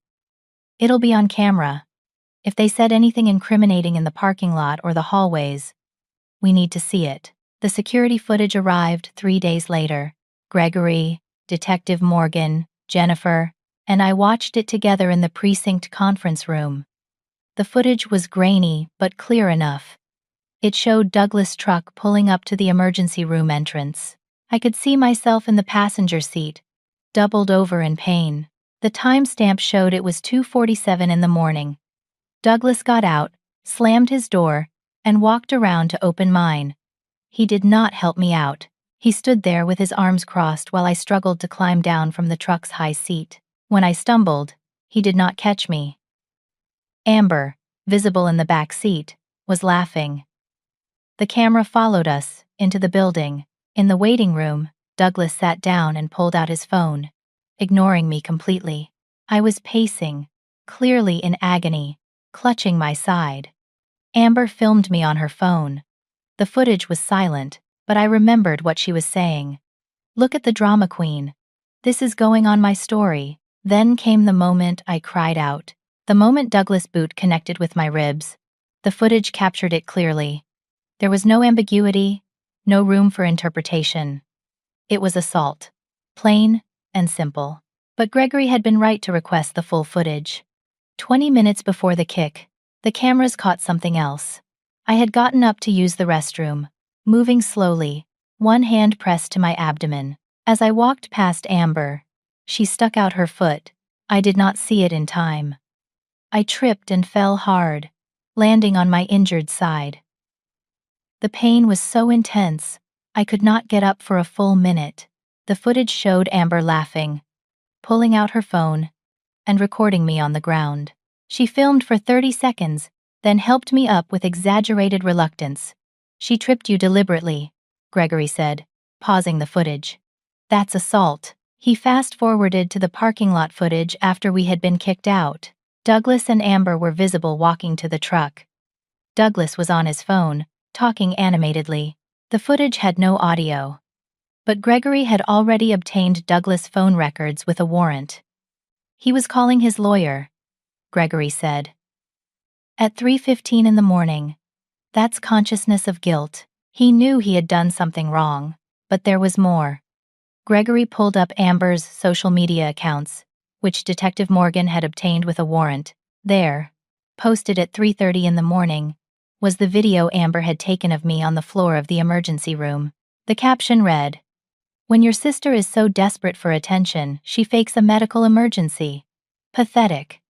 it'll be on camera. If they said anything incriminating in the parking lot or the hallways, we need to see it." The security footage arrived 3 days later. Gregory, Detective Morgan, Jennifer, and I watched it together in the precinct conference room. The footage was grainy but clear enough. It showed Douglas' truck pulling up to the emergency room entrance. I could see myself in the passenger seat, doubled over in pain. The timestamp showed it was 2:47 in the morning. Douglas got out, slammed his door, and walked around to open mine. He did not help me out. He stood there with his arms crossed while I struggled to climb down from the truck's high seat. When I stumbled, he did not catch me. Amber, visible in the back seat, was laughing. The camera followed us into the building. In the waiting room, Douglas sat down and pulled out his phone, ignoring me completely. I was pacing, clearly in agony, clutching my side. Amber filmed me on her phone. The footage was silent, but I remembered what she was saying. "Look at the drama queen. This is going on my story." Then came the moment I cried out. The moment Douglas' boot connected with my ribs. The footage captured it clearly. There was no ambiguity, no room for interpretation. It was assault. Plain and simple. But Gregory had been right to request the full footage. 20 minutes before the kick, the cameras caught something else. I had gotten up to use the restroom, moving slowly, one hand pressed to my abdomen. As I walked past Amber, she stuck out her foot. I did not see it in time. I tripped and fell hard, landing on my injured side. The pain was so intense, I could not get up for a full minute. The footage showed Amber laughing, pulling out her phone, and recording me on the ground. She filmed for 30 seconds, then helped me up with exaggerated reluctance. "She tripped you deliberately," Gregory said, pausing the footage. "That's assault." He fast-forwarded to the parking lot footage after we had been kicked out. Douglas and Amber were visible walking to the truck. Douglas was on his phone, talking animatedly. The footage had no audio. But Gregory had already obtained Douglas' phone records with a warrant. He was calling his lawyer, Gregory said. At 3:15 in the morning. That's consciousness of guilt. He knew he had done something wrong, but there was more. Gregory pulled up Amber's social media accounts, which Detective Morgan had obtained with a warrant. There, posted at 3:30 in the morning, was the video Amber had taken of me on the floor of the emergency room. The caption read, "When your sister is so desperate for attention, she fakes a medical emergency. Pathetic."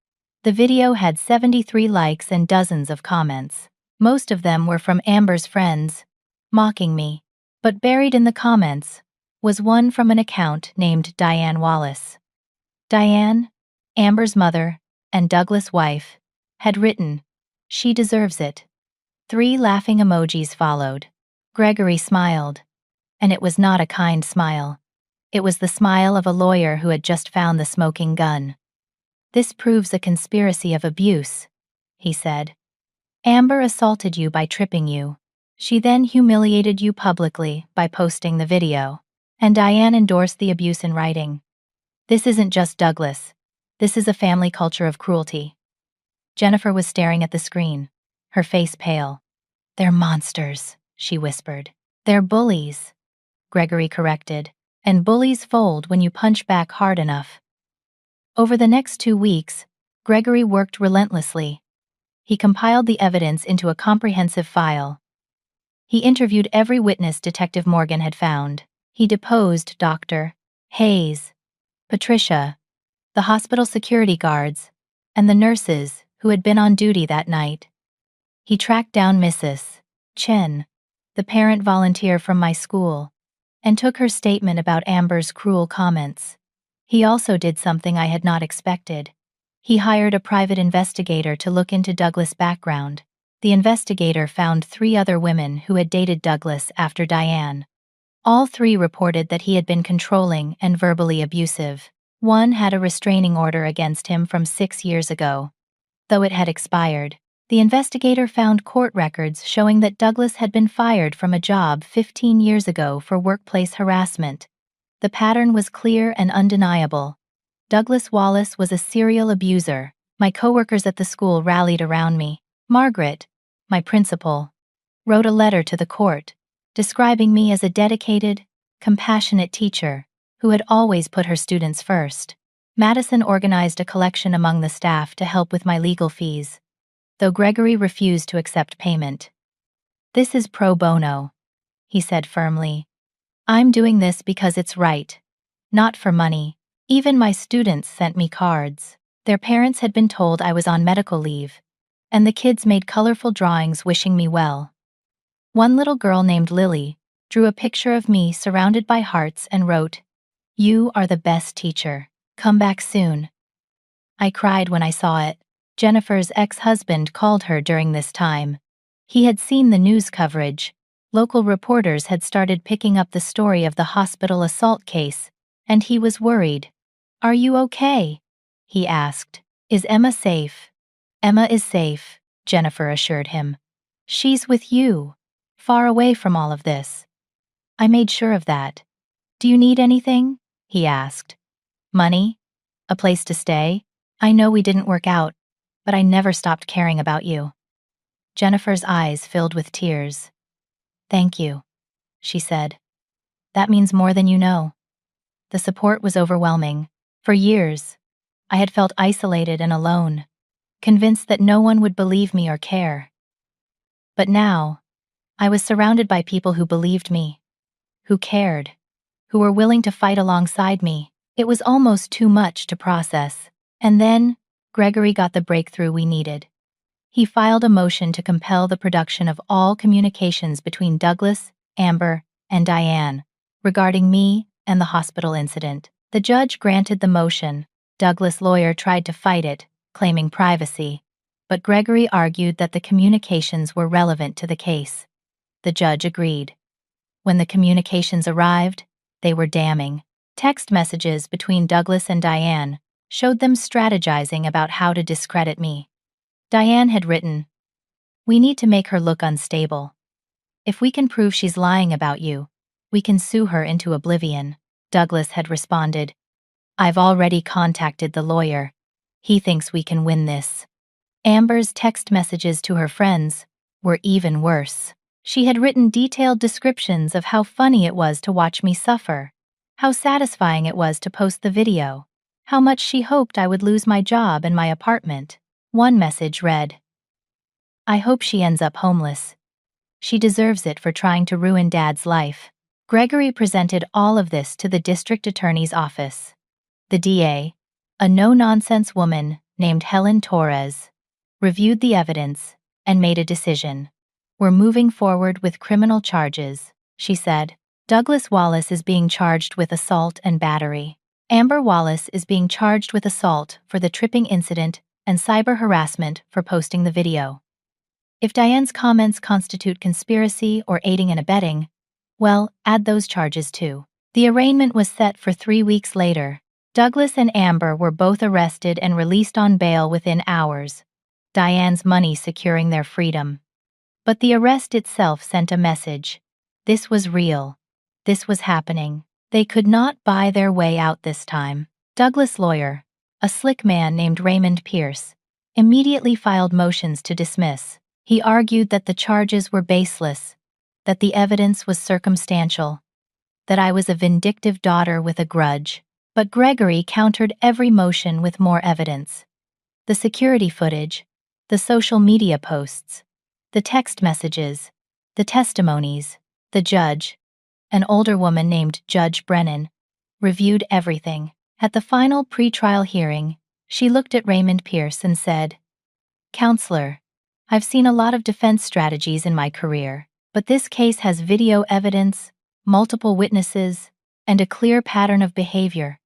The video had 73 likes and dozens of comments. Most of them were from Amber's friends, mocking me. But buried in the comments was one from an account named Diane Wallace. Diane, Amber's mother, and Douglas' wife, had written, "She deserves it." 3 laughing emojis followed. Gregory smiled. And it was not a kind smile. It was the smile of a lawyer who had just found the smoking gun. "This proves a conspiracy of abuse," he said. "Amber assaulted you by tripping you. She then humiliated you publicly by posting the video. And Diane endorsed the abuse in writing. This isn't just Douglas. This is a family culture of cruelty. Jennifer was staring at the screen, her face pale. They're monsters, she whispered. They're bullies, Gregory corrected. And bullies fold when you punch back hard enough. Over the next 2 weeks, Gregory worked relentlessly. He compiled the evidence into a comprehensive file. He interviewed every witness Detective Morgan had found. He deposed Dr. Hayes, Patricia, the hospital security guards, and the nurses who had been on duty that night. He tracked down Mrs. Chen, the parent volunteer from my school, and took her statement about Amber's cruel comments. He also did something I had not expected. He hired a private investigator to look into Douglas' background. The investigator found 3 other women who had dated Douglas after Diane. All 3 reported that he had been controlling and verbally abusive. One had a restraining order against him from 6 years ago. Though it had expired, the investigator found court records showing that Douglas had been fired from a job 15 years ago for workplace harassment. The pattern was clear and undeniable. Douglas Wallace was a serial abuser. My coworkers at the school rallied around me. Margaret, my principal, wrote a letter to the court, describing me as a dedicated, compassionate teacher who had always put her students first. Madison organized a collection among the staff to help with my legal fees, though Gregory refused to accept payment. This is pro bono, he said firmly. I'm doing this because it's right, not for money. Even my students sent me cards. Their parents had been told I was on medical leave, and the kids made colorful drawings wishing me well. One little girl named Lily drew a picture of me surrounded by hearts and wrote, "You are the best teacher. Come back soon." I cried when I saw it. Jennifer's ex-husband called her during this time. He had seen the news coverage. Local reporters had started picking up the story of the hospital assault case, and he was worried. "Are you okay?" he asked. "Is Emma safe?" "Emma is safe," Jennifer assured him. "She's with you, far away from all of this." I made sure of that. "Do you need anything?" he asked. "Money? A place to stay? I know we didn't work out, but I never stopped caring about you." Jennifer's eyes filled with tears. "Thank you," she said. "That means more than you know." The support was overwhelming. For years, I had felt isolated and alone, convinced that no one would believe me or care. But now, I was surrounded by people who believed me, who cared, who were willing to fight alongside me. It was almost too much to process. And then, Gregory got the breakthrough we needed. He filed a motion to compel the production of all communications between Douglas, Amber, and Diane regarding me and the hospital incident. The judge granted the motion. Douglas' lawyer tried to fight it, claiming privacy, but Gregory argued that the communications were relevant to the case. The judge agreed. When the communications arrived, they were damning. Text messages between Douglas and Diane showed them strategizing about how to discredit me. Diane had written, "We need to make her look unstable. If we can prove she's lying about you, we can sue her into oblivion." Douglas had responded, "I've already contacted the lawyer. He thinks we can win this." Amber's text messages to her friends were even worse. She had written detailed descriptions of how funny it was to watch me suffer, how satisfying it was to post the video, how much she hoped I would lose my job and my apartment. One message read, "I hope she ends up homeless. She deserves it for trying to ruin Dad's life." Gregory presented all of this to the district attorney's office. The DA, a no-nonsense woman named Helen Torres, reviewed the evidence and made a decision. "We're moving forward with criminal charges," she said. "Douglas Wallace is being charged with assault and battery. Amber Wallace is being charged with assault for the tripping incident and cyber harassment for posting the video. If Diane's comments constitute conspiracy or aiding and abetting, well, add those charges too." The arraignment was set for 3 weeks later. Douglas and Amber were both arrested and released on bail within hours, Diane's money securing their freedom. But the arrest itself sent a message. This was real. This was happening. They could not buy their way out this time. Douglas' lawyer, a slick man named Raymond Pierce, immediately filed motions to dismiss. He argued that the charges were baseless, that the evidence was circumstantial, that I was a vindictive daughter with a grudge. But Gregory countered every motion with more evidence. The security footage, the social media posts, the text messages, the testimonies. The judge, an older woman named Judge Brennan, reviewed everything. At the final pretrial hearing, she looked at Raymond Pierce and said, "Counselor, I've seen a lot of defense strategies in my career, but this case has video evidence, multiple witnesses, and a clear pattern of behavior.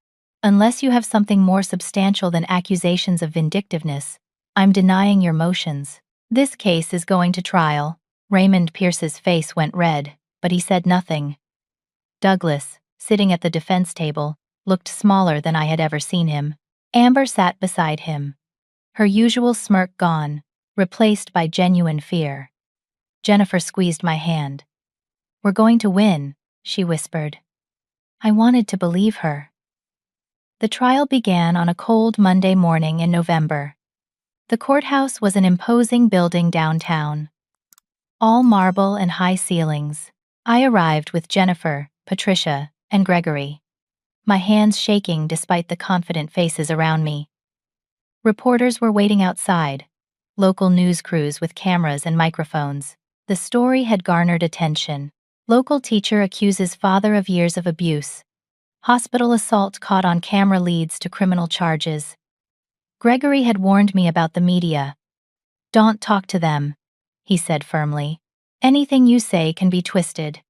Unless you have something more substantial than accusations of vindictiveness, I'm denying your motions. This case is going to trial." Raymond Pierce's face went red, but he said nothing. Douglas, sitting at the defense table, looked smaller than I had ever seen him. Amber sat beside him, her usual smirk gone, replaced by genuine fear. Jennifer squeezed my hand. "We're going to win," she whispered. I wanted to believe her. The trial began on a cold Monday morning in November. The courthouse was an imposing building downtown, all marble and high ceilings. I arrived with Jennifer, Patricia, and Gregory, my hands shaking despite the confident faces around me. Reporters were waiting outside, local news crews with cameras and microphones. The story had garnered attention. Local teacher accuses father of years of abuse. Hospital assault caught on camera leads to criminal charges. Gregory had warned me about the media. "Don't talk to them," he said firmly. "Anything you say can be twisted.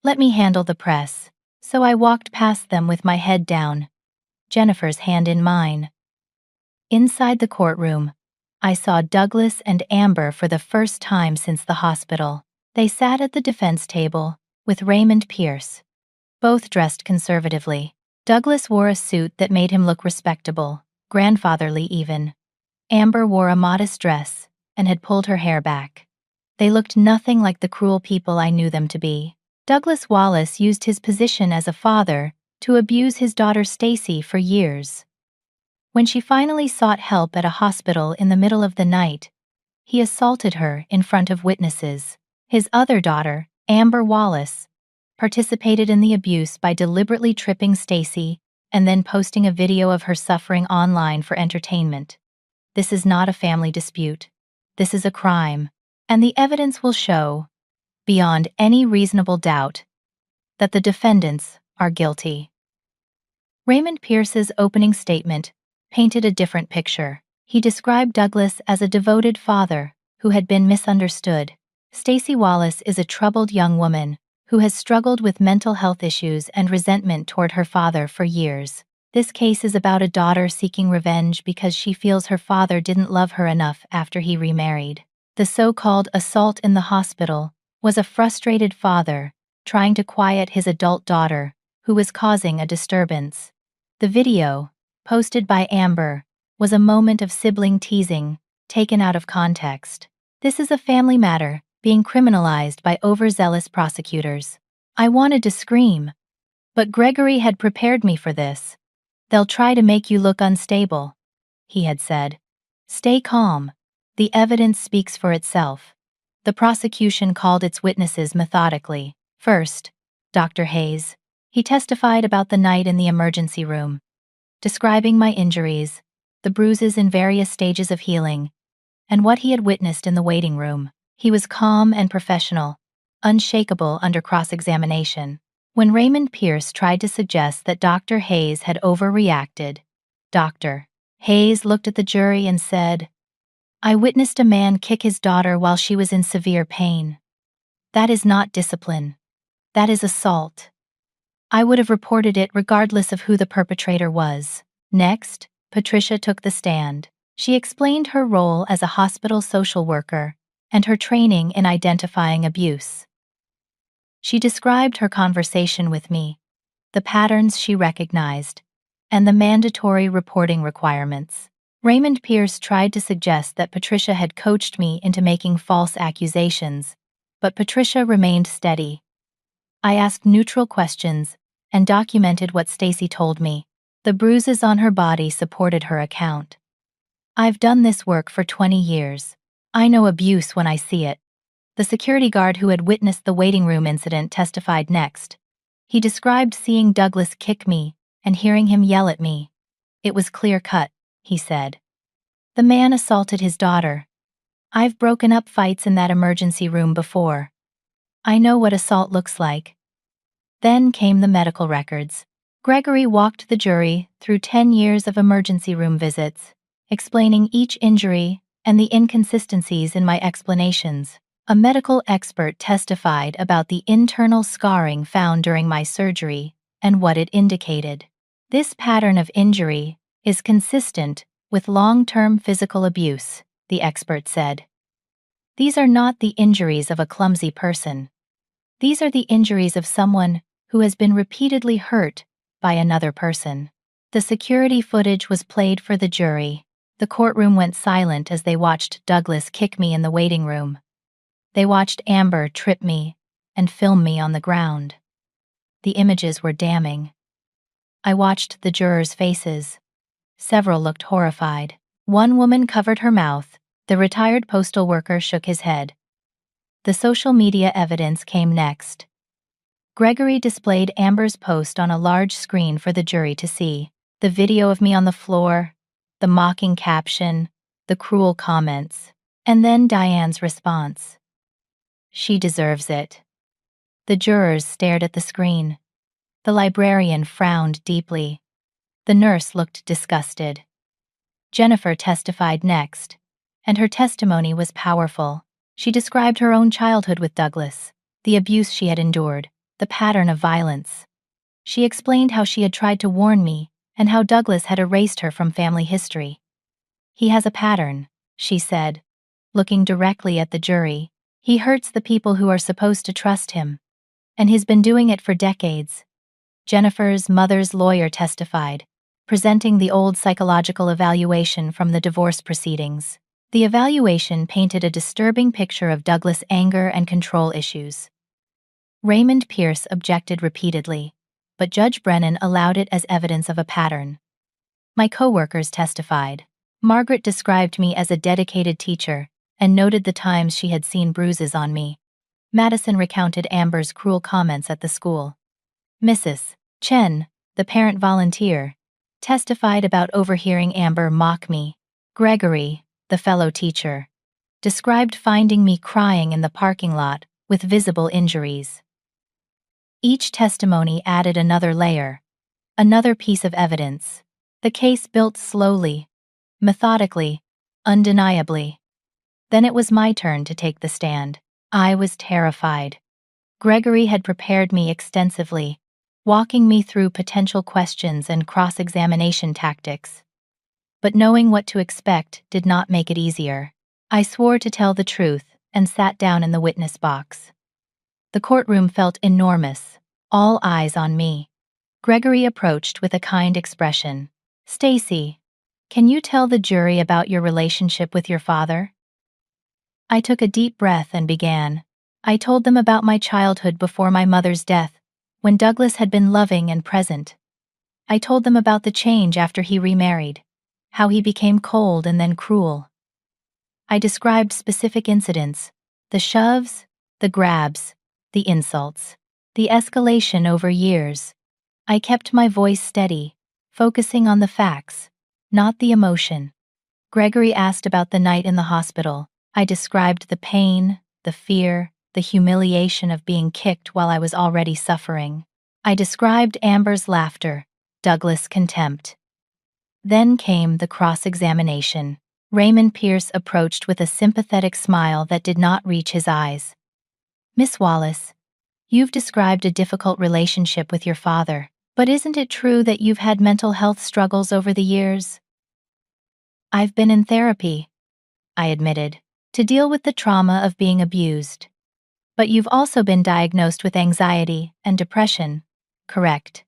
Let me handle the press." So I walked past them with my head down, Jennifer's hand in mine. Inside the courtroom, I saw Douglas and Amber for the first time since the hospital. They sat at the defense table, with Raymond Pierce, both dressed conservatively. Douglas wore a suit that made him look respectable, grandfatherly even. Amber wore a modest dress and had pulled her hair back. They looked nothing like the cruel people I knew them to be. Douglas Wallace used his position as a father to abuse his daughter Stacy for years. When she finally sought help at a hospital in the middle of the night, he assaulted her in front of witnesses. His other daughter, Amber Wallace, participated in the abuse by deliberately tripping Stacy and then posting a video of her suffering online for entertainment. This is not a family dispute. This is a crime, and the evidence will show, beyond any reasonable doubt, that the defendants are guilty. Raymond Pierce's opening statement painted a different picture. He described Douglas as a devoted father who had been misunderstood. Stacy Wallace is a troubled young woman who has struggled with mental health issues and resentment toward her father for years. This case is about a daughter seeking revenge because she feels her father didn't love her enough after he remarried. The so-called assault in the hospital was a frustrated father trying to quiet his adult daughter who was causing a disturbance. The video, posted by Amber, was a moment of sibling teasing taken out of context. This is a family matter being criminalized by overzealous prosecutors. I wanted to scream, but Gregory had prepared me for this. "They'll try to make you look unstable," he had said. "Stay calm. The evidence speaks for itself." The prosecution called its witnesses methodically. First, Dr. Hayes. He testified about the night in the emergency room, describing my injuries, the bruises in various stages of healing, and what he had witnessed in the waiting room. He was calm and professional, unshakable under cross-examination. When Raymond Pierce tried to suggest that Dr. Hayes had overreacted, Dr. Hayes looked at the jury and said, "I witnessed a man kick his daughter while she was in severe pain. That is not discipline. That is assault. I would have reported it regardless of who the perpetrator was." Next, Patricia took the stand. She explained her role as a hospital social worker and her training in identifying abuse. She described her conversation with me, the patterns she recognized, and the mandatory reporting requirements. Raymond Pierce tried to suggest that Patricia had coached me into making false accusations, but Patricia remained steady. I asked neutral questions and documented what Stacy told me. The bruises on her body supported her account. I've done this work for 20 years. I know abuse when I see it. The security guard who had witnessed the waiting room incident testified next. He described seeing Douglas kick me and hearing him yell at me. It was clear-cut, he said. The man assaulted his daughter. I've broken up fights in that emergency room before. I know what assault looks like. Then came the medical records. Gregory walked the jury through 10 years of emergency room visits, explaining each injury and the inconsistencies in my explanations. A medical expert testified about the internal scarring found during my surgery and what it indicated. This pattern of injury is consistent with long-term physical abuse, the expert said. These are not the injuries of a clumsy person. These are the injuries of someone who has been repeatedly hurt by another person. The security footage was played for the jury. The courtroom went silent as they watched Douglas kick me in the waiting room. They watched Amber trip me and film me on the ground. The images were damning. I watched the jurors' faces. Several looked horrified. One woman covered her mouth. The retired postal worker shook his head. The social media evidence came next. Gregory displayed Amber's post on a large screen for the jury to see. The video of me on the floor, the mocking caption, the cruel comments, and then Diane's response. She deserves it. The jurors stared at the screen. The librarian frowned deeply. The nurse looked disgusted. Jennifer testified next, and her testimony was powerful. She described her own childhood with Douglas, the abuse she had endured, the pattern of violence. She explained how she had tried to warn me and how Douglas had erased her from family history. He has a pattern, she said, looking directly at the jury. He hurts the people who are supposed to trust him. And he's been doing it for decades. Jennifer's mother's lawyer testified, presenting the old psychological evaluation from the divorce proceedings. The evaluation painted a disturbing picture of Douglas' anger and control issues. Raymond Pierce objected repeatedly, but Judge Brennan allowed it as evidence of a pattern. My coworkers testified. Margaret described me as a dedicated teacher and noted the times she had seen bruises on me. Madison recounted Amber's cruel comments at the school. Mrs. Chen, the parent volunteer, testified about overhearing Amber mock me. Gregory, the fellow teacher, described finding me crying in the parking lot with visible injuries. Each testimony added another layer, another piece of evidence. The case built slowly, methodically, undeniably. Then it was my turn to take the stand. I was terrified. Gregory had prepared me extensively, walking me through potential questions and cross-examination tactics. But knowing what to expect did not make it easier. I swore to tell the truth and sat down in the witness box. The courtroom felt enormous, all eyes on me. Gregory approached with a kind expression. Stacy, can you tell the jury about your relationship with your father? I took a deep breath and began. I told them about my childhood before my mother's death, when Douglas had been loving and present. I told them about the change after he remarried, how he became cold and then cruel. I described specific incidents, the shoves, the grabs, the insults, the escalation over years. I kept my voice steady, focusing on the facts, not the emotion. Gregory asked about the night in the hospital. I described the pain, the fear, the humiliation of being kicked while I was already suffering. I described Amber's laughter, Douglas' contempt. Then came the cross-examination. Raymond Pierce approached with a sympathetic smile that did not reach his eyes. Miss Wallace, you've described a difficult relationship with your father, but isn't it true that you've had mental health struggles over the years? I've been in therapy, I admitted, to deal with the trauma of being abused. But you've also been diagnosed with anxiety and depression, correct?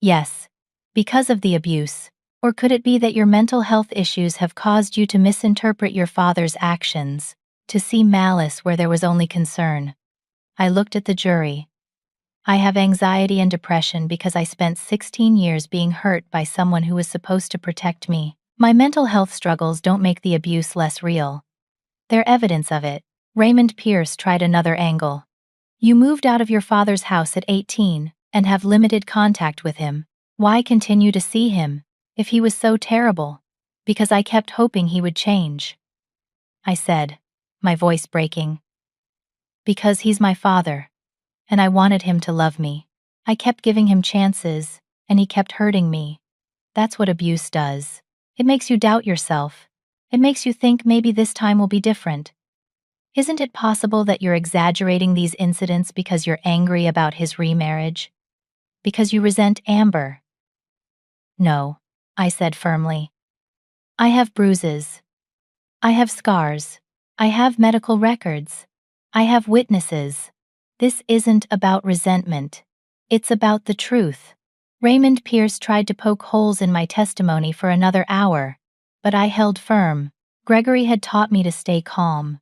Yes, because of the abuse. Or could it be that your mental health issues have caused you to misinterpret your father's actions, to see malice where there was only concern? I looked at the jury. I have anxiety and depression because I spent 16 years being hurt by someone who was supposed to protect me. My mental health struggles don't make the abuse less real. They're evidence of it. Raymond Pierce tried another angle. You moved out of your father's house at 18 and have limited contact with him. Why continue to see him if he was so terrible? Because I kept hoping he would change, I said, my voice breaking. Because he's my father, and I wanted him to love me. I kept giving him chances, and he kept hurting me. That's what abuse does. It makes you doubt yourself. It makes you think maybe this time will be different. Isn't it possible that you're exaggerating these incidents because you're angry about his remarriage? Because you resent Amber? No, I said firmly. I have bruises. I have scars. I have medical records. I have witnesses. This isn't about resentment. It's about the truth. Raymond Pierce tried to poke holes in my testimony for another hour, but I held firm. Gregory had taught me to stay calm,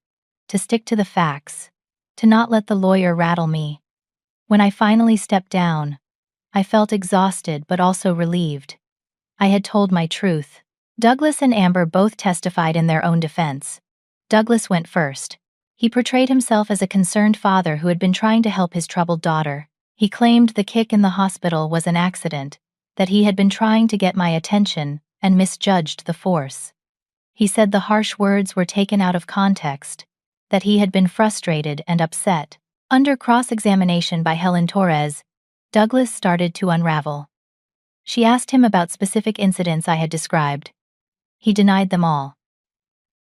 to stick to the facts, to not let the lawyer rattle me. When I finally stepped down, I felt exhausted but also relieved. I had told my truth. Douglas and Amber both testified in their own defense. Douglas went first. He portrayed himself as a concerned father who had been trying to help his troubled daughter. He claimed the kick in the hospital was an accident, that he had been trying to get my attention and misjudged the force. He said the harsh words were taken out of context, that he had been frustrated and upset. Under cross-examination by Helen Torres, Douglas started to unravel. She asked him about specific incidents I had described. He denied them all.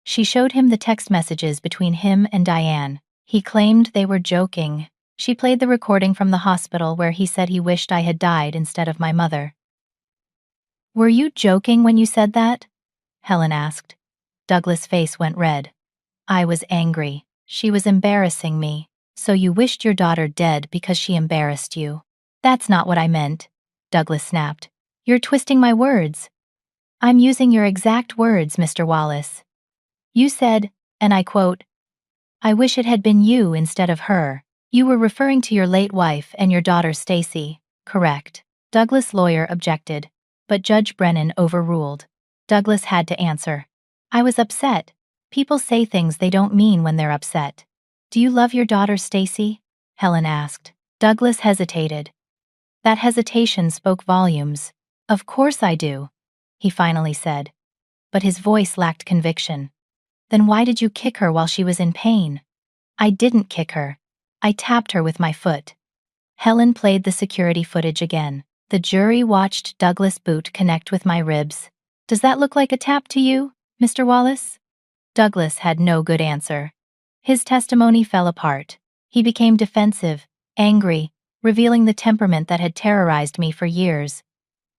She showed him the text messages between him and Diane. He claimed they were joking. She played the recording from the hospital where he said he wished I had died instead of my mother. Were you joking when you said that? Helen asked. Douglas' face went red. I was angry. She was embarrassing me. So you wished your daughter dead because she embarrassed you. That's not what I meant, Douglas snapped. You're twisting my words. I'm using your exact words, Mr. Wallace. You said, and I quote, I wish it had been you instead of her. You were referring to your late wife and your daughter Stacy, correct? Douglas' lawyer objected, but Judge Brennan overruled. Douglas had to answer. I was upset. People say things they don't mean when they're upset. Do you love your daughter Stacy? Helen asked. Douglas hesitated. That hesitation spoke volumes. Of course I do, he finally said. But his voice lacked conviction. Then why did you kick her while she was in pain? I didn't kick her. I tapped her with my foot. Helen played the security footage again. The jury watched Douglas' boot connect with my ribs. Does that look like a tap to you, Mr. Wallace? Douglas had no good answer. His testimony fell apart. He became defensive, angry, revealing the temperament that had terrorized me for years.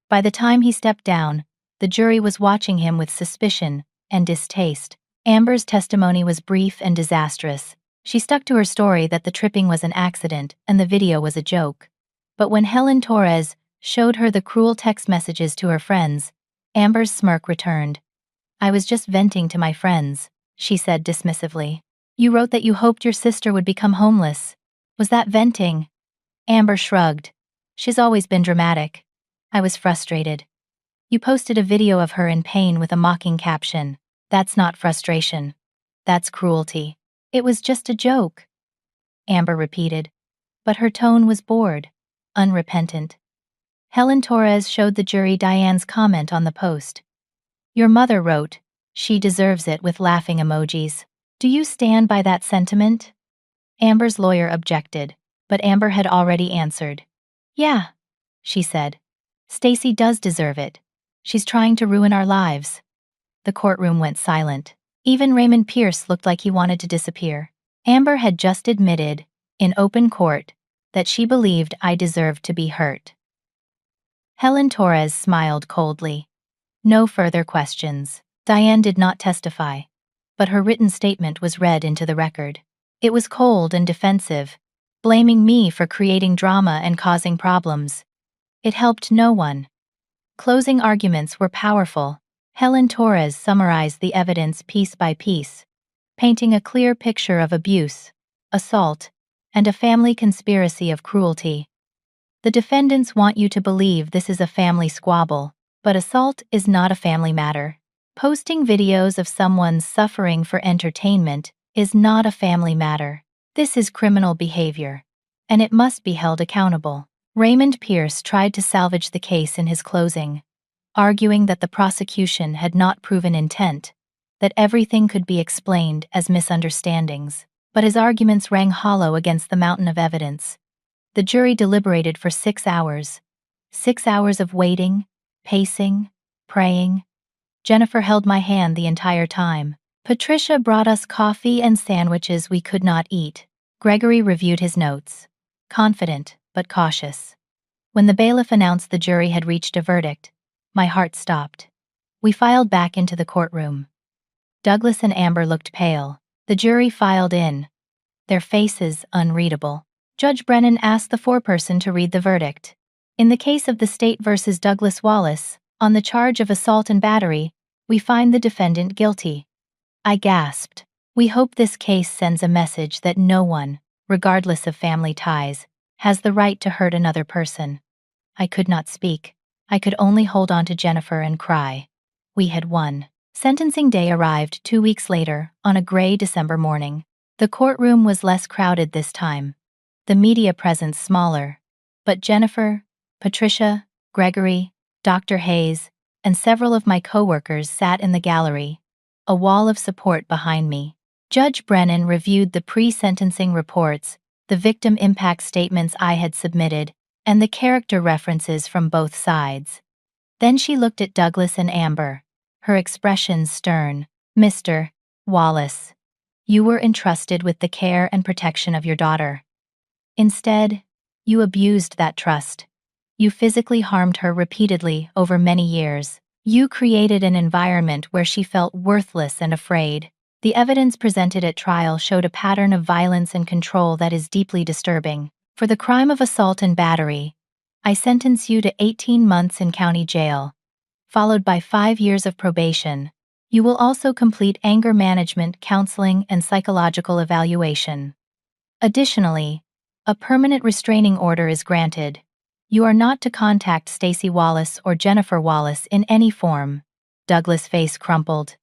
By the time he stepped down, the jury was watching him with suspicion and distaste. Amber's testimony was brief and disastrous. She stuck to her story that the tripping was an accident and the video was a joke. But when Helen Torres showed her the cruel text messages to her friends, Amber's smirk returned. I was just venting to my friends, she said dismissively. You wrote that you hoped your sister would become homeless. Was that venting? Amber shrugged. She's always been dramatic. I was frustrated. You posted a video of her in pain with a mocking caption. That's not frustration. That's cruelty. It was just a joke, Amber repeated, but her tone was bored, unrepentant. Helen Torres showed the jury Diane's comment on the post. Your mother wrote, she deserves it, with laughing emojis. Do you stand by that sentiment? Amber's lawyer objected, but Amber had already answered. Yeah, she said. Stacy does deserve it. She's trying to ruin our lives. The courtroom went silent. Even Raymond Pierce looked like he wanted to disappear. Amber had just admitted, in open court, that she believed I deserved to be hurt. Helen Torres smiled coldly. No further questions. Diane did not testify, but her written statement was read into the record. It was cold and defensive, blaming me for creating drama and causing problems. It helped no one. Closing arguments were powerful. Helen Torres summarized the evidence piece by piece, painting a clear picture of abuse, assault, and a family conspiracy of cruelty. The defendants want you to believe this is a family squabble, but assault is not a family matter. Posting videos of someone's suffering for entertainment is not a family matter. This is criminal behavior, and it must be held accountable. Raymond Pierce tried to salvage the case in his closing, arguing that the prosecution had not proven intent, that everything could be explained as misunderstandings. But his arguments rang hollow against the mountain of evidence. The jury deliberated for 6 hours. 6 hours of waiting, pacing, praying. Jennifer held my hand the entire time. Patricia brought us coffee and sandwiches we could not eat. Gregory reviewed his notes, confident but cautious. When the bailiff announced the jury had reached a verdict, my heart stopped. We filed back into the courtroom. Douglas and Amber looked pale. The jury filed in, their faces unreadable. Judge Brennan asked the foreperson to read the verdict. In the case of the State versus Douglas Wallace, on the charge of assault and battery, we find the defendant guilty. I gasped. We hope this case sends a message that no one, regardless of family ties, has the right to hurt another person. I could not speak. I could only hold on to Jennifer and cry. We had won. Sentencing day arrived 2 weeks later, on a gray December morning. The courtroom was less crowded this time, the media presence smaller, but Jennifer, Patricia, Gregory, Dr. Hayes, and several of my coworkers sat in the gallery, a wall of support behind me. Judge Brennan reviewed the pre-sentencing reports, the victim impact statements I had submitted, and the character references from both sides. Then she looked at Douglas and Amber, her expression stern. Mr. Wallace, you were entrusted with the care and protection of your daughter. Instead, you abused that trust. You physically harmed her repeatedly over many years. You created an environment where she felt worthless and afraid. The evidence presented at trial showed a pattern of violence and control that is deeply disturbing. For the crime of assault and battery, I sentence you to 18 months in county jail, followed by 5 years of probation. You will also complete anger management, counseling, and psychological evaluation. Additionally, a permanent restraining order is granted. You are not to contact Stacy Wallace or Jennifer Wallace in any form. Douglas' face crumpled.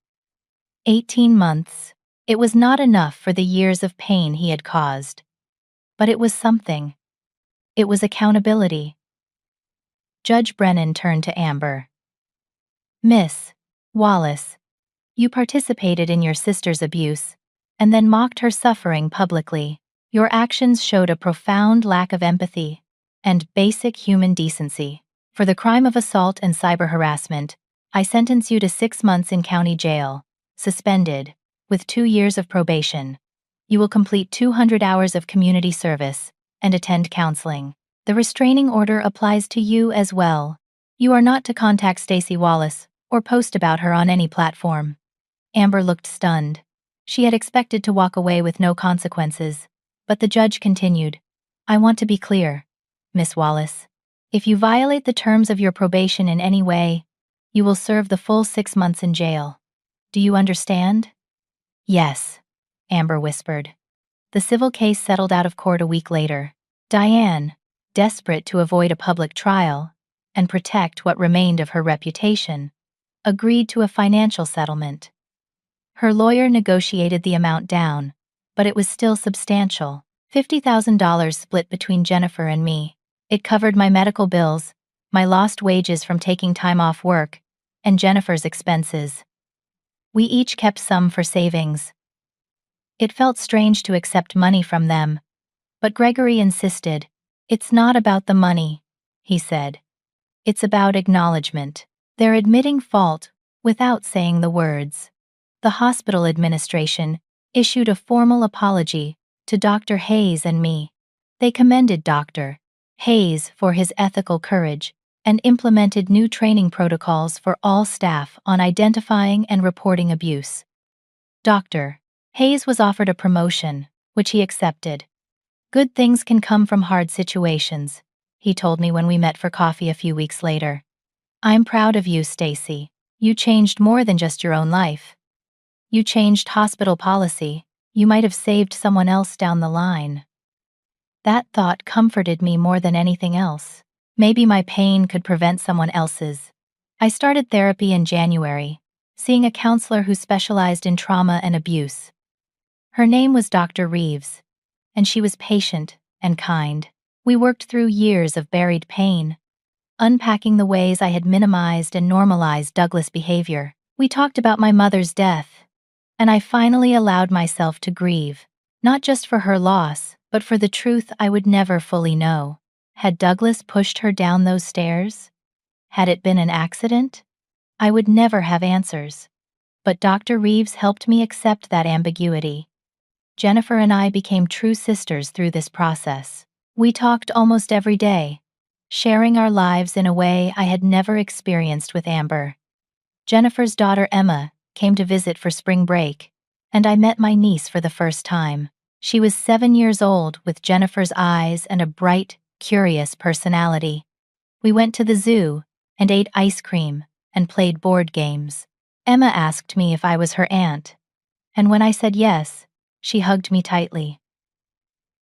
18 months. It was not enough for the years of pain he had caused. But it was something. It was accountability. Judge Brennan turned to Amber. Miss Wallace, you participated in your sister's abuse, and then mocked her suffering publicly. Your actions showed a profound lack of empathy and basic human decency. For the crime of assault and cyber harassment, I sentence you to 6 months in county jail, suspended, with 2 years of probation. You will complete 200 hours of community service and attend counseling. The restraining order applies to you as well. You are not to contact Stacy Wallace or post about her on any platform. Amber looked stunned. She had expected to walk away with no consequences, but the judge continued. I want to be clear, Miss Wallace. If you violate the terms of your probation in any way, you will serve the full 6 months in jail. Do you understand? Yes, Amber whispered. The civil case settled out of court a week later. Diane, desperate to avoid a public trial and protect what remained of her reputation, agreed to a financial settlement. Her lawyer negotiated the amount down, but it was still substantial. $50,000 split between Jennifer and me. It covered my medical bills, my lost wages from taking time off work, and Jennifer's expenses. We each kept some for savings. It felt strange to accept money from them, but Gregory insisted. It's not about the money, he said. It's about acknowledgement. They're admitting fault without saying the words. The hospital administration issued a formal apology to Dr. Hayes and me. They commended Dr. Hayes for his ethical courage and implemented new training protocols for all staff on identifying and reporting abuse. Dr. Hayes was offered a promotion, which he accepted. Good things can come from hard situations, he told me when we met for coffee a few weeks later. I'm proud of you, Stacy. You changed more than just your own life. You changed hospital policy. You might have saved someone else down the line. That thought comforted me more than anything else. Maybe my pain could prevent someone else's. I started therapy in January, seeing a counselor who specialized in trauma and abuse. Her name was Dr. Reeves, and she was patient and kind. We worked through years of buried pain, unpacking the ways I had minimized and normalized Douglas behavior. We talked about my mother's death, and I finally allowed myself to grieve, not just for her loss, but for the truth I would never fully know. Had Douglas pushed her down those stairs? Had it been an accident? I would never have answers. But Dr. Reeves helped me accept that ambiguity. Jennifer and I became true sisters through this process. We talked almost every day, sharing our lives in a way I had never experienced with Amber. Jennifer's daughter Emma came to visit for spring break, and I met my niece for the first time. She was 7 years old with Jennifer's eyes and a bright, curious personality. We went to the zoo and ate ice cream and played board games. Emma asked me if I was her aunt, and when I said yes, she hugged me tightly.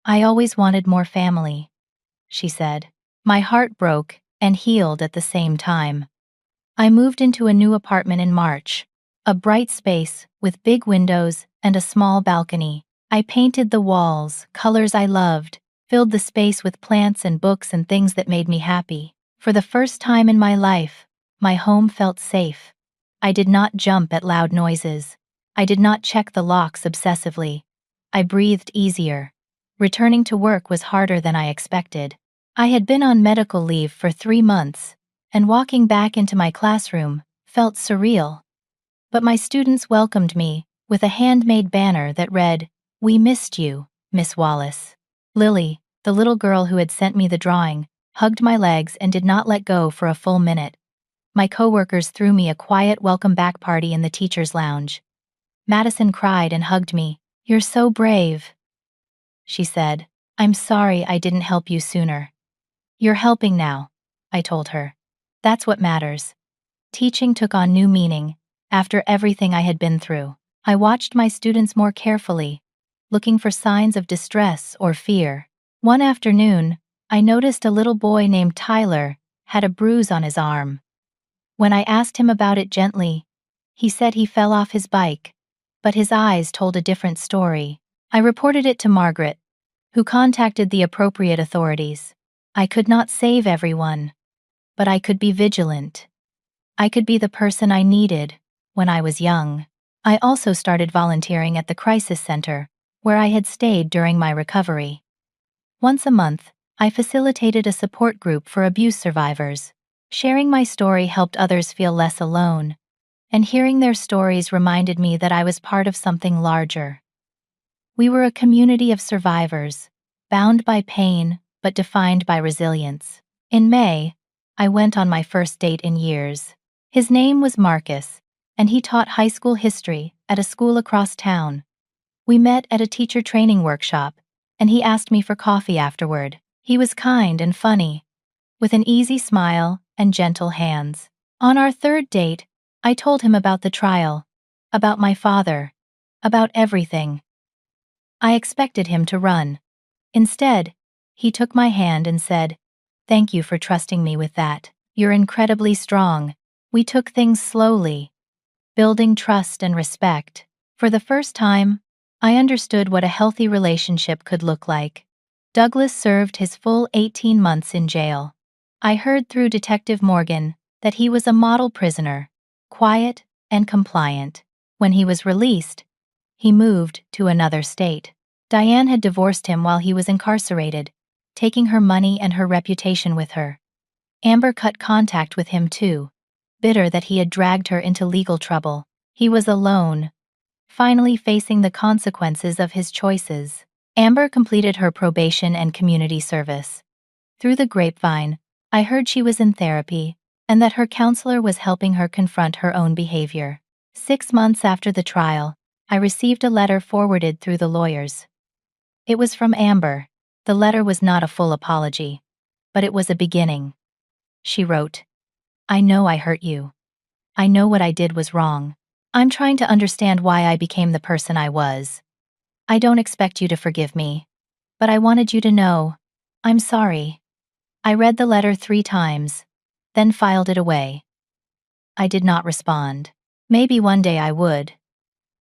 "I always wanted more family," she said. My heart broke and healed at the same time. I moved into a new apartment in March, a bright space with big windows and a small balcony. I painted the walls, colors I loved, filled the space with plants and books and things that made me happy. For the first time in my life, my home felt safe. I did not jump at loud noises. I did not check the locks obsessively. I breathed easier. Returning to work was harder than I expected. I had been on medical leave for 3 months, and walking back into my classroom felt surreal. But my students welcomed me with a handmade banner that read, "We missed you, Miss Wallace." Lily, the little girl who had sent me the drawing, hugged my legs and did not let go for a full minute. My coworkers threw me a quiet welcome back party in the teacher's lounge. Madison cried and hugged me. "You're so brave," she said. "I'm sorry I didn't help you sooner." "You're helping now," I told her. "That's what matters." Teaching took on new meaning after everything I had been through. I watched my students more carefully, looking for signs of distress or fear. One afternoon, I noticed a little boy named Tyler had a bruise on his arm. When I asked him about it gently, he said he fell off his bike, but his eyes told a different story. I reported it to Margaret, who contacted the appropriate authorities. I could not save everyone, but I could be vigilant. I could be the person I needed when I was young. I also started volunteering at the crisis center, where I had stayed during my recovery. Once a month, I facilitated a support group for abuse survivors. Sharing my story helped others feel less alone, and hearing their stories reminded me that I was part of something larger. We were a community of survivors, bound by pain but defined by resilience. In May, I went on my first date in years. His name was Marcus, and he taught high school history at a school across town. We met at a teacher training workshop, and he asked me for coffee afterward. He was kind and funny, with an easy smile and gentle hands. On our third date, I told him about the trial, about my father, about everything. I expected him to run. Instead, he took my hand and said, "Thank you for trusting me with that. You're incredibly strong." We took things slowly, building trust and respect. For the first time, I understood what a healthy relationship could look like. Douglas served his full 18 months in jail. I heard through Detective Morgan that he was a model prisoner, quiet and compliant. When he was released, he moved to another state. Diane had divorced him while he was incarcerated, taking her money and her reputation with her. Amber cut contact with him too, bitter that he had dragged her into legal trouble. He was alone, finally facing the consequences of his choices. Amber completed her probation and community service. Through the grapevine, I heard she was in therapy and that her counselor was helping her confront her own behavior. 6 months after the trial, I received a letter forwarded through the lawyers. It was from Amber. The letter was not a full apology, but it was a beginning. She wrote, "I know I hurt you. I know what I did was wrong. I'm trying to understand why I became the person I was. I don't expect you to forgive me, But I wanted you to know. I'm sorry. I read the letter 3 times, then filed it away. I did not respond. Maybe one day I would,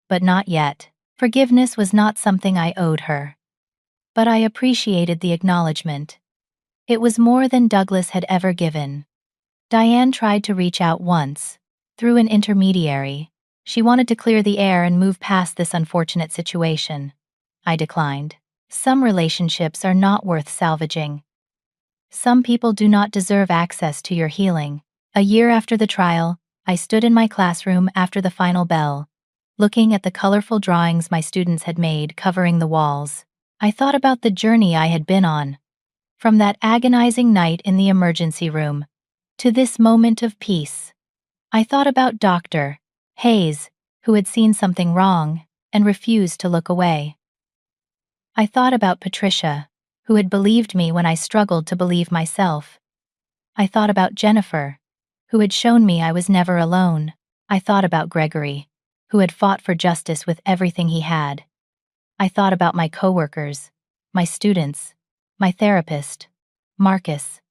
but not yet. Forgiveness was not something I owed her. But I appreciated the acknowledgement. It was more than Douglas had ever given. Diane tried to reach out once, through an intermediary. She wanted to clear the air and move past this unfortunate situation. I declined. Some relationships are not worth salvaging. Some people do not deserve access to your healing. A year after the trial, I stood in my classroom after the final bell, looking at the colorful drawings my students had made covering the walls. I thought about the journey I had been on, from that agonizing night in the emergency room, to this moment of peace. I thought about Dr. Hayes, who had seen something wrong and refused to look away. I thought about Patricia, who had believed me when I struggled to believe myself. I thought about Jennifer, who had shown me I was never alone. I thought about Gregory, who had fought for justice with everything he had. I thought about my coworkers, my students, my therapist, Marcus,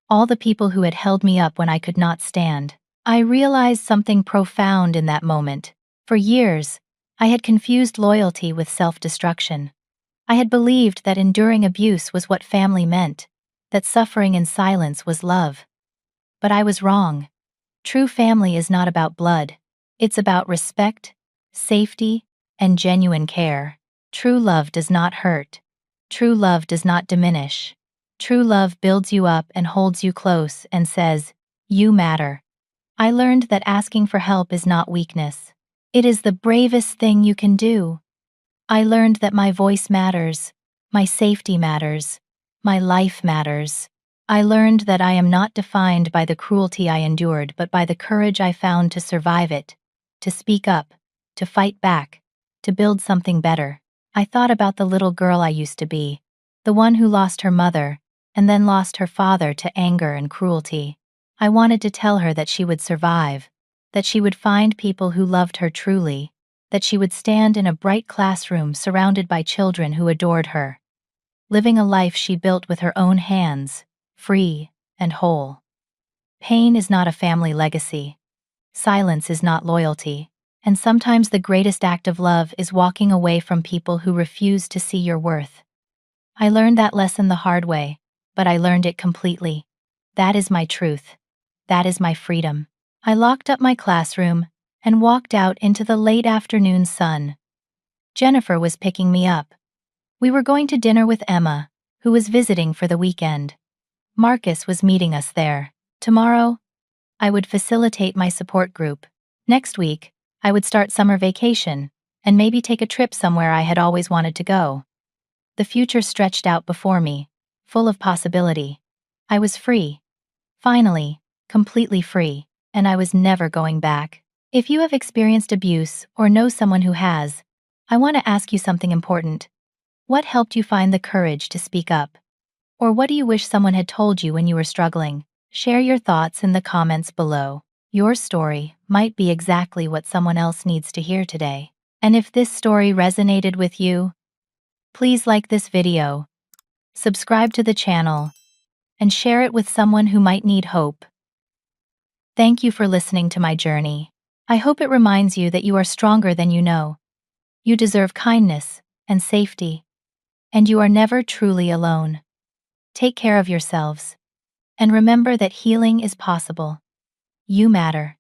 all the people who had held me up when I could not stand. I realized something profound in that moment. For years, I had confused loyalty with self-destruction. I had believed that enduring abuse was what family meant, that suffering in silence was love. But I was wrong. True family is not about blood. It's about respect, safety, and genuine care. True love does not hurt. True love does not diminish. True love builds you up and holds you close and says, "You matter." I learned that asking for help is not weakness. It is the bravest thing you can do. I learned that my voice matters, my safety matters, my life matters. I learned that I am not defined by the cruelty I endured but by the courage I found to survive it, to speak up, to fight back, to build something better. I thought about the little girl I used to be, the one who lost her mother and then lost her father to anger and cruelty. I wanted to tell her that she would survive, that she would find people who loved her truly, that she would stand in a bright classroom surrounded by children who adored her, living a life she built with her own hands, free and whole. Pain is not a family legacy. Silence is not loyalty. And sometimes the greatest act of love is walking away from people who refuse to see your worth. I learned that lesson the hard way, but I learned it completely. That is my truth. That is my freedom. I locked up my classroom and walked out into the late afternoon sun. Jennifer was picking me up. We were going to dinner with Emma, who was visiting for the weekend. Marcus was meeting us there. Tomorrow, I would facilitate my support group. Next week, I would start summer vacation and maybe take a trip somewhere I had always wanted to go. The future stretched out before me, full of possibility. I was free. Finally, completely free, and I was never going back. If you have experienced abuse or know someone who has, I want to ask you something important. What helped you find the courage to speak up? Or what do you wish someone had told you when you were struggling? Share your thoughts in the comments below. Your story might be exactly what someone else needs to hear today. And if this story resonated with you, please like this video, subscribe to the channel, and share it with someone who might need hope. Thank you for listening to my journey. I hope it reminds you that you are stronger than you know. You deserve kindness and safety, and you are never truly alone. Take care of yourselves, and remember that healing is possible. You matter.